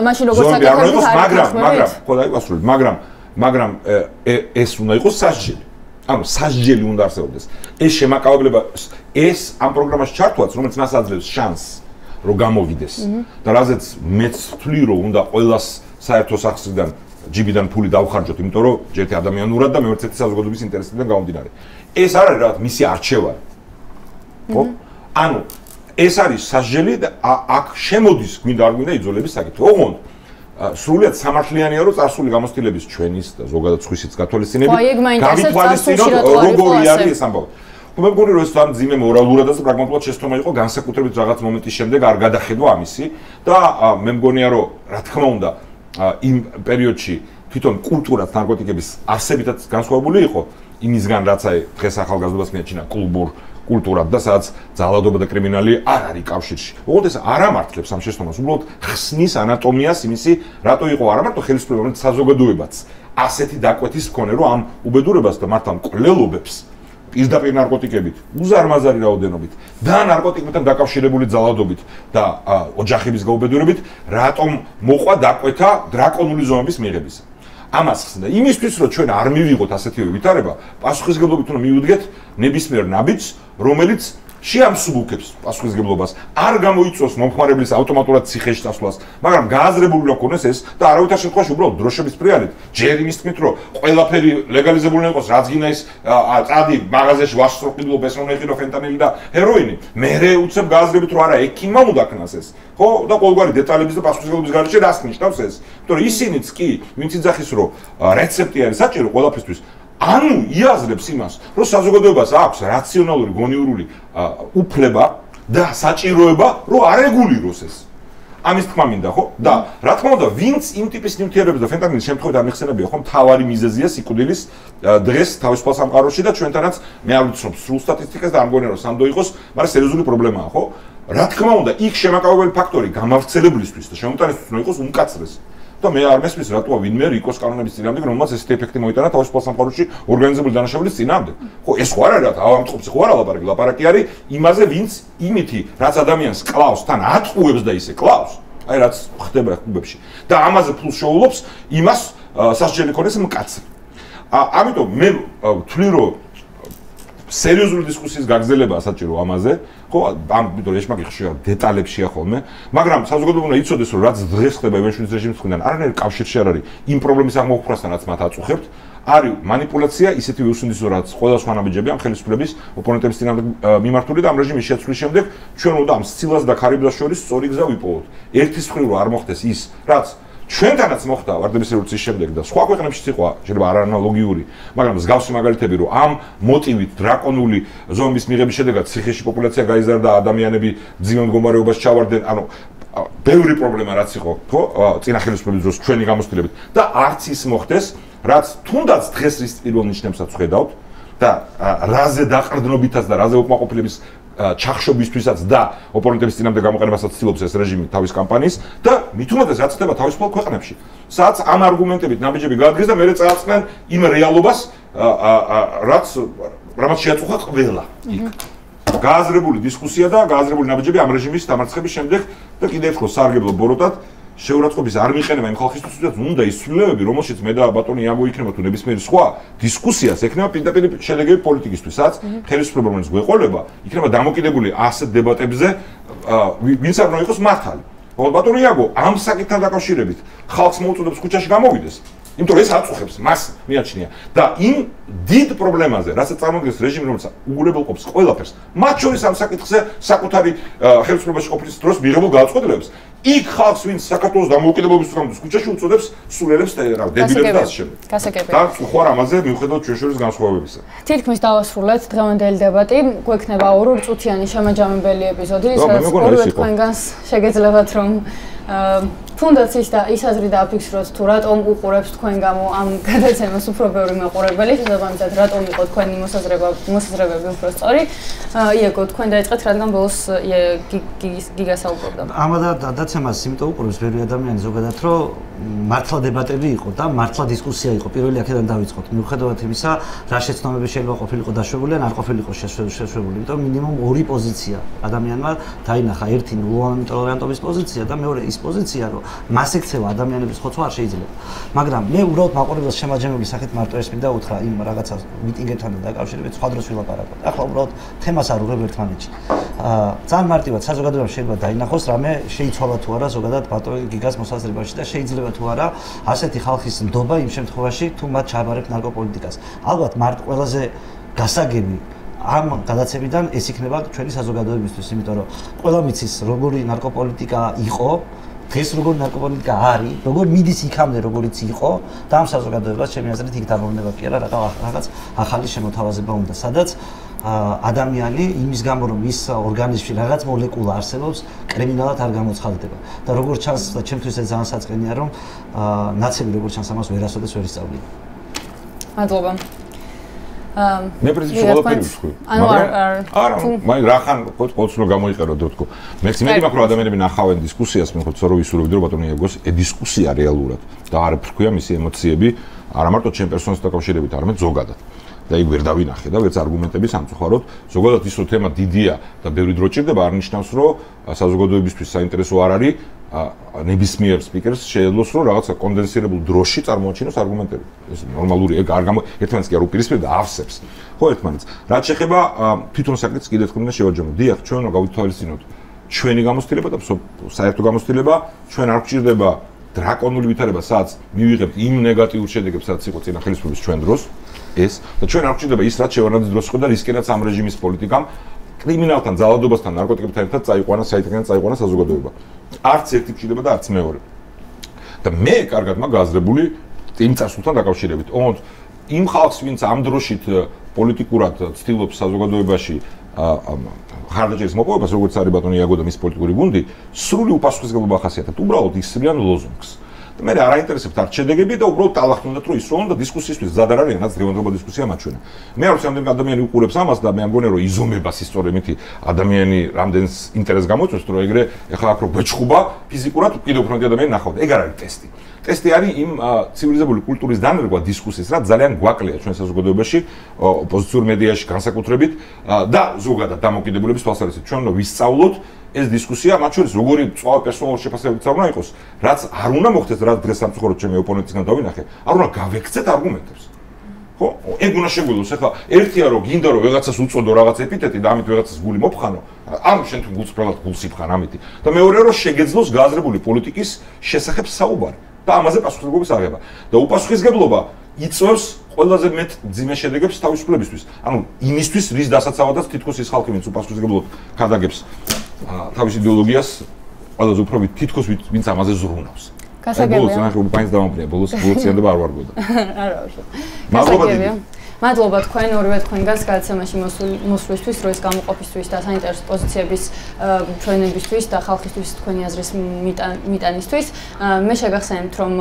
მაშინ როგორც საკითხები მაგრამ ხო დაიყვასრულეთ, მაგრამ ეს უნდა იყოს სასჯელი. ანუ სასჯელი უნდა არსებობდეს. ეს შემაკავებლება ეს ამ პროგრამაში ჩართვაც, რომელიც მას აძლევს შანსს რომ გამოვიდეს და რაზეც მეც ვთვლი რომ უნდა ყველას საერთო სახსრიდან ჯიბიდან ფული დავხარჯოთ, იმიტომ რომ ერთი ადამიანურად და მეორე საზოგადოების ინტერესებიდან გამომდინარე. ეს არ არის რაღაც მისი არჩევანი. ხო? ანუ ეს არის სასჯელი და აქ შემოდის გვინდა არ გვინდა იძულების საკითხი. ოღონდ სრულიად სამართლიანია რომ წარსული გამოცდილების ჩვენის და ზოგადად სხვისიც გათვალისწინებით გავითვალისწინოთ როგორი არის ეს ამბავი. მე მგონი რომ ეს ამ ძიმე მორალურადაც და პრაგმატულად შეცდომა იყო განსაკუთრებით რაღაც მომენტის შემდეგ არ გადახედვა ამისი და მე მგონია რომ რა თქმა უნდა იმ პერიოდში თვითონ კულტურა ნარკოტიკების არსებითაც განსხვავებული იყო იმისგან რაც აი დღეს ახალგაზრდობას მიაჩინა კლუბურ კულტურად და სადაც ძალადობა და კრიმინალი არ არის კავშირში. ოღონდ ეს არ ამართლებს ამ შეცდომას, უბრალოდ ხსნის ანატომიას იმისი, რატო იყო არა მარტო ხელისუფლება, მაგრამ საზოგადოებაც ასეთი დაკვეთის მქონე, რომ ამ უბედურებას და მართ ამ კვლელობებს პირდაპირ ნარკოტიკებით, უზარმაზარი რაოდენობით და ნარკოტიკებთან დაკავშირებული ძალადობით და ოჯახების გაუბედურებით, რატომ მოყვა დაკვეთა დრაკონული ზომების მიღებისა. ამას ხსნდა იმისთვის, რომ ჩვენ არ მივიღოთ ასეთივე ვითარება, პასუხისმგებლობით უნდა მივუდგეთ ნებისმიერ ნაბიჯს, რომელიც შეამსუბუქებს პასუხისმგებლობას, არ გამოიწვევს მომხმარებლის ავტომატურად ციხეში წასვლას, მაგრამ გააზრებული უნდა ქონდეს ეს და არავითარ შემთხვევაში უბრალოდ დროშების პრიალით, ჯერ იმის თქმით, რომ ყველაფერი ლეგალიზებული უნდა იყოს, რაც გინდა ის წადი მაღაზიაში ვასწროყიდულობ ეს უნდა იყიდო ფენტანილი და ჰეროინი, მერე უცებ გააზრებით, რომ არა ექიმმა უნდა ქნას ეს. ხო და ყოველგვარი დეტალების და პასუხისმგებლობის გარეშე რას ნიშნავს ეს? იმიტომ რომ ისინიც კი, ვინც იძახის, რომ რეცეპტი არის საჭირო ყველაფრისთვის, ანუ იაზრებს იმას, რომ საზოგადოებას აქვს რაციონალური, გონიურული უფლება და საჭიროება, რომ არეგულიროს ეს. ამის თქმა მინდა, ხო? და რა თქმა უნდა, ვინც იმ ტიპის ნივთიერებებს და ფენტანილის შემთხვევით ამიხსენებია, ხო, მთავარი მიზეზია სიკვდილის დღეს თავისუფალ სამყაროში და ჩვენთანაც მე არ ვიცნობ სრულ სტატისტიკას და არ მგონია რომ სანდო იყოს, მაგრამ სერიოზული პრობლემაა, ხო? რა თქმა უნდა, იქ შემაკავებელი ფაქტორი გამავრცელებლისთვის და შემოტანისთვის უნდა იყოს უმკაცრესი. და მე არ მესმის რატოა ვინმე რიკოს კანონების წინააღმდეგ, რომელმაც ესეთი ეფექტი მოიტანა თავისუფალ სამყაროში ორგანიზებული დანაშაულის წინააღმდეგ. ხო, ეს ხო არ არის რა, ავამტყუპი ხო არ ალაპარაკი, ლაპარაკი არის იმაზე, ვინც იმითი, რაც ადამიანს კლავს, თან ატყუებს და ისე კლავს, აი რაც ხდება კლუბებში. და ამაზე ფულს შეულობს იმას სასჯელი ქონდეს მკაცრი. ამიტომ მე ვთვლი რომ სერიოზული დისკუსიის გაგრძელებაა საჭირო ამაზე, ხო, ამიტომ ეშმაკი ხშირად დეტალებშია ხოლმე, მაგრამ საზოგადოება უნდა იცოდეს, რომ რაც დღეს ხდება ევენშვილის რეჟიმის მხრიდან, არანაირ კავშირში არ არის იმ პრობლემის აღმოფხვრასთან, რაც მათ აწუხებთ, არის манипуляция, ისეთი უსუნდისო, რაც ყველა სხვა ნაბიჯები ამ ხელისუფლების ოპონენტების წინააღმდეგ მიმართული და ამ რეჟიმის შეცვლის შემდეგ ჩვენ უნდა ამ სცილას და ქარიბლას შორის სწორი გზა ვიპოვოთ. ერთის მხრივ არ მოხდეს ის, რაც ჩვენთანაც მოხდა ვარდების რევოლუციის შემდეგ და სხვა ქვეყნებშიც იყო შეიძლება არაანალოგიური, მაგრამ მსგავსი მაგალითები, რომ ამ მოტივით დრაკონული ზომბის მიღების შედეგად ციხეში პოპულაცია გაიზარდა, ადამიანები ძიმე მდგომარეობაში ჩავარდნენ, ანუ ბევრი პრობლემა რაც იყო, ხო, წინა ხელისუფლების დროს ჩვენი გამოცდილებით და არც ის მოხდეს, რაც თუნდაც დღეს რის პირველ ნიშნებსაც ხედავთ და რაზე დაყრდნობითაც და რაზე უკმაყოფილების ჩახშობისთვისაც და ოპონენტების წინააღმდეგ გამოყენებასაც ცდილობს ეს რეჟიმი თავის კამპანიის და მით უმეტეს რაც ხდება თავისუფალ ქვეყნებში. სადაც ამ არგუმენტებით ნაბიჯები გაადგეს და მერე წააწყდნენ იმ რეალობას, რამაც შეაწუხა ყველა. გააზრებული დისკუსია და გააზრებული ნაბიჯები ამ რეჟიმის დამარცხების შემდეგ და კიდევ ერთხელ სარგებლო ბოროტად შეურაცხყოფის არ მიყენება იმ ხალხისთვის, ვისაც უნდა ის ცვლილებები, რომელშიც მე და ბატონი იაგო იქნება თუ ნებისმიერი სხვა დისკუსიას ექნება პირდაპირ შედეგები პოლიტიკისთვის, სადაც ხელისუფლება რომელიც გვეყოლება, იქნება დამოკიდებული ასეთ დებატებზე, ვინც არ უნდა იყოს მართალი. თუმცა ბატონი იაგო ამ საკითხთან დაკავშირებით ხალხს მოუწოდებს ქუჩაში გამოვიდეს. იმიტომ რომ ეს აწუხებს მას მიაჩნია და იმ დიდ პრობლემაზე, რასაც წარმოადგენს რეჟიმი, რომელიც უგულებელყოფს ყველაფერს, მათ შორის ამ საკითხზე საკუთარი ხელისუფლებაში ყოფნის დროს მიღებულ გადაწყვეტილებებს, იქ ხალხს ვინც საქართველოს დამოუკიდებლობის დღის ქუჩაში უწოდებს სულელებს და დებილებს და ასე შემდეგ. გასაგებია. და ხო არ ამაზე მიუხედავად ჩვენ შორის განსხვავებებისა. თითქმის დავასრულეთ დღევანდელი დებატი, გვექნება 2 წუთიანი შემაჯამებელი ეპიზოდი, სადაც ორივე თქვენგანს შეგეძლებათ რომ თუნდაც ის აზრი დააფიქსიროთ თუ რატომ უყურებს თქვენ გამო ამ გადაცემას უფრო ბევრი მაყურებელი, შესაბამისად რატომ იყო თქვენი მოსაზრებები უფრო სწორი. იაგო, თქვენ დაიწყეთ, რადგან ბოლოს გიგასაუბრობდა. ამ გადაცემას იმიტომ უყურებს ბევრი ადამიანი ზოგადად, რომ მართლა დებატები იყო და მართლა დისკუსია იყო. პირველი აქედან დავიწყოთ. მიუხედავად იმისა, რა შეცდომები შეიძლება ყოფილიყო დაშვებული ან არ ყოფილიყო შეშვებული, იმიტომ მინიმუმ 2 პოზიცია ადამიანმა დაინახა. ერთი ნულოვანი ტოლერანტობის პოზიცია და მეორე ის პოზიცია, რომ მას ექცევა ადამიანების ხოცვა არ შეიძლება. მაგრამ მე უბრალოდ მაყურებელს შემაჯამებელი სახით მარტო ეს მინდა უთხრა იმ რაღაცა მიტინგებთან დაკავშირებით სხვა დროს ვილაპარაკოთ. ახლა უბრალოდ თემას არ უღებ ერთმანეთში. ძალიან მარტივად საზოგადოებამ შეიძლება დაინახოს რამე შეიცვალა თუ არა ზოგადად ბატონი გიგას მოსაზრებაში და შეიძლება თუ არა ასეთი ხალხის ნდობა იმ შემთხვევაში თუ მათ ჩააბარებთ ნარკოპოლიტიკას. ალბათ ყველაზე გასაგები ამ გადაცემიდან ეს იქნება ჩვენი საზოგადოებისთვის, იმიტომ რომ ყველა მიცის როგორი ნარკოპოლიტიკა იყო, დღეს როგორი ნარკოპოლიტიკა არის, როგორ მიდის იქამდე როგორიც იყო და ამ საზოგადოებას ჩემი აზრით იქ დაბოვნება კი არა, რაღაც ახალი შემოთავაზება უნდა, სადაც ადამიანი იმის გამო რომ ის ორგანიზმში რაღაც მოლეკულა არსებობს, კრიმინალად არ გამოცხადდება. და როგორც ჩანს და ჩემთვის ეს ძალიან საწყენია რომ ნაცები როგორც ჩანს ამას ვერასოდეს ვერ ისწავლია. მადლობა. მე პრინციპში ყველაფერი ვსხვი. არა, მაინც რახან ყოველთვის უნდა გამოიყერო და თქო. მე იმედი მაქვს რომ ადამიანები ნახავენ დისკუსიას, მე ხოც რომ ვისურვებდი რომ ბატონი იაგოს დისკუსია რეალურად და არ ფრქვია მისი ემოციები, არა მარტო ჩემ პერსონას დაკავშირებით, არამედ ზოგადად. და იქ ვერ დავინახე და ვერც არგუმენტები სამწუხაროდ, ზოგადად ის რომ თემა დიდია და ბევრი დრო ჭირდება, არ ნიშნავს რომ საზოგადოებისთვის საინტერესო არ არის ნებისმიერ სპიკერს შეეძლოს რომ რაღაცა კონდენსირებულ დროში წარმოაჩინოს არგუმენტები. ეს ნორმალური ეგ არ გამო ერთმანეთს კი არ უპირისპირდება და ავსებს. ხო ერთმანეთს. რაც შეეხება თვითონ საკითხს კიდევ თქვენ უნდა შევაჯამოთ. დიახ, ჩვენ უნდა გავითვალისწინოთ ჩვენი გამოცდილება და საერთო გამოცდილება, ჩვენ არ გვჭირდება დრაკონული ვითარება, სადაც მივიღებთ იმ ნეგატიურ შედეგებს, სადაც იყო წინა ხელისუფლების ჩვენ დროს. ეს და ჩვენ არ გვჭირდება ის რაც შევარდნაძის დროს იყო და რისკენაც ამ რეჟიმის პოლიტიკამ კრიმინალთან, ძალადობასთან, ნარკოტიკებთან ერთად წაიყვანა საიტიდან წაიყვანა საზოგადოება. არც ერთი გვჭირდება და არც მეორე. და მე კარგად მაქვს გააზრებული იმ წარსულთან დაკავშირებით. ოღონდ იმ ხალხს, ვინც ამ დროშით პოლიტიკურად ცდილობს საზოგადოებაში მხარდაჭერის მოპოვებას, როგორც არის ბატონი იაგო და მის პოლიტიკური გუნდი, სრული უპასუხისმგებლობა ახასიათებთ. უბრალოდ ისმიან ლოზუნგს. და მე არ აინტერესებთ არ შედეგები და უბრალოდ ტალახტუნდათ რომ ისროლონ და დისკუსიისთვის ზად არ არის, რაც დღევანდელობა დისკუსია მათ შორის. მე არ ვიცი რამდენი ადამიანი უყურებს ამას და მე ამგონია რომ იზომება სისწორე მითი ადამიანი რამდენს ინტერესს გამოიწვევს, რომ ეგრე ეხლა აქ რო გვეჩხუბა ფიზიკურად კიდევ უფრო მეტი ადამიანი ნახავთ. ეგ არ არის ტესტი. ტესტი არის იმ ცივილიზებული კულტურის დანერგვა დისკუსიის, რაც ძალიან გვაკლია ჩვენ საზოგადოებაში, ოპოზიციურ მედიაში განსაკუთრებით და ზოგადად დამოკიდებულების თვალსაზრისით. ჩვენ უნდა ვისწავლოთ ეს დისკუსია, მათ შორის როგორი წვავ პერსონალური შეფასებებიც არ უნდა იყოს, რაც არ უნდა მოხდეს, რაც დღეს სამწუხაროდ ჩემი ოპონენტისგან დავინახე, არ უნდა გავექცეთ არგუმენტებს. ხო? ეგ უნდა შეგვიძლოს, ახლა ერთია რომ გინდა რომ ვიღაცას უწოდო რაღაც ეპიტეტი და ამით ვიღაცას გული მოფხანო, ამ შენ თუ გულწრფელად გულს იფხან ამითი. და მეორე რომ შეგეძლოს გააზრებული პოლიტიკის შესახებ საუბარი და ამაზე პასუხისმგებლობის აღება. და უპასუხისმგებლობა იწვევს ყველაზე მეტ ძიმე შედეგებს თავისუფლებისთვის. ანუ იმისთვის, რის დასაცავადაც თითქოს ის ხალხი, ვინც უპასუხისმგებლოდ ქადაგებს თავის იდეოლოგიას, ყველაზე უფრო თითქოს ვინც ამაზე ზრუნავს. გასაგებია. ბოლოს ნახე უპაინს დავამბრია, ბოლოს ციანდობა არ ვარგოდა. არა, უშო. მადლობა დიდი. მადლობა თქვენ ორივე თქვენგანს გადაცემაში მოსვლისთვის, როის გამოყოფისთვის და საინტერესო პოზიციების ჩვენებისთვის და ხალხისთვის თქვენი აზრის მიტანისთვის. მე შეგახსენებთ, რომ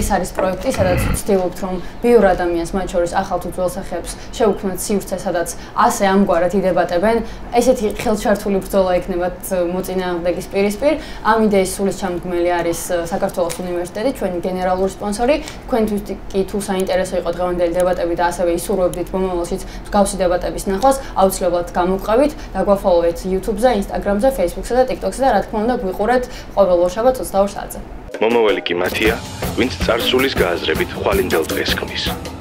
ეს არის პროექტი, სადაც ვცდილობთ, რომ ბევრ ადამიანს, მათ შორის ახალ თუ ძველ სახეებს, შევქმნათ სივრცე, სადაც ასე ამგვარად იდებატებენ. ესეთი ხელჩართული ბრძოლა იქნებათ მოწინააღმდეგის პირისპირ. ამ იდეის სულისჩამდგმელი არის საქართველოს უნივერსიტეტი, ჩვენი გენერალური სპონსორი. თქვენთვის კი თუ საინტერესო იყო დღევანდელი დებატები და ასევე ისურვებდით მომავალშიც მსგავსი დებატების ნახვას, აუცილებლად გამოგვყევით, დაგვაფოლოვეთ YouTube-ზე, Instagram-ზე, Facebook-ზე და TikTok-ზე და რა თქმა უნდა გვიყურეთ ყოველ ორშაბათს 22 საათზე. მომავალი კი მათია, ვინც წარსულის გააზრებით ხვალინდელ დღეს ქმნის.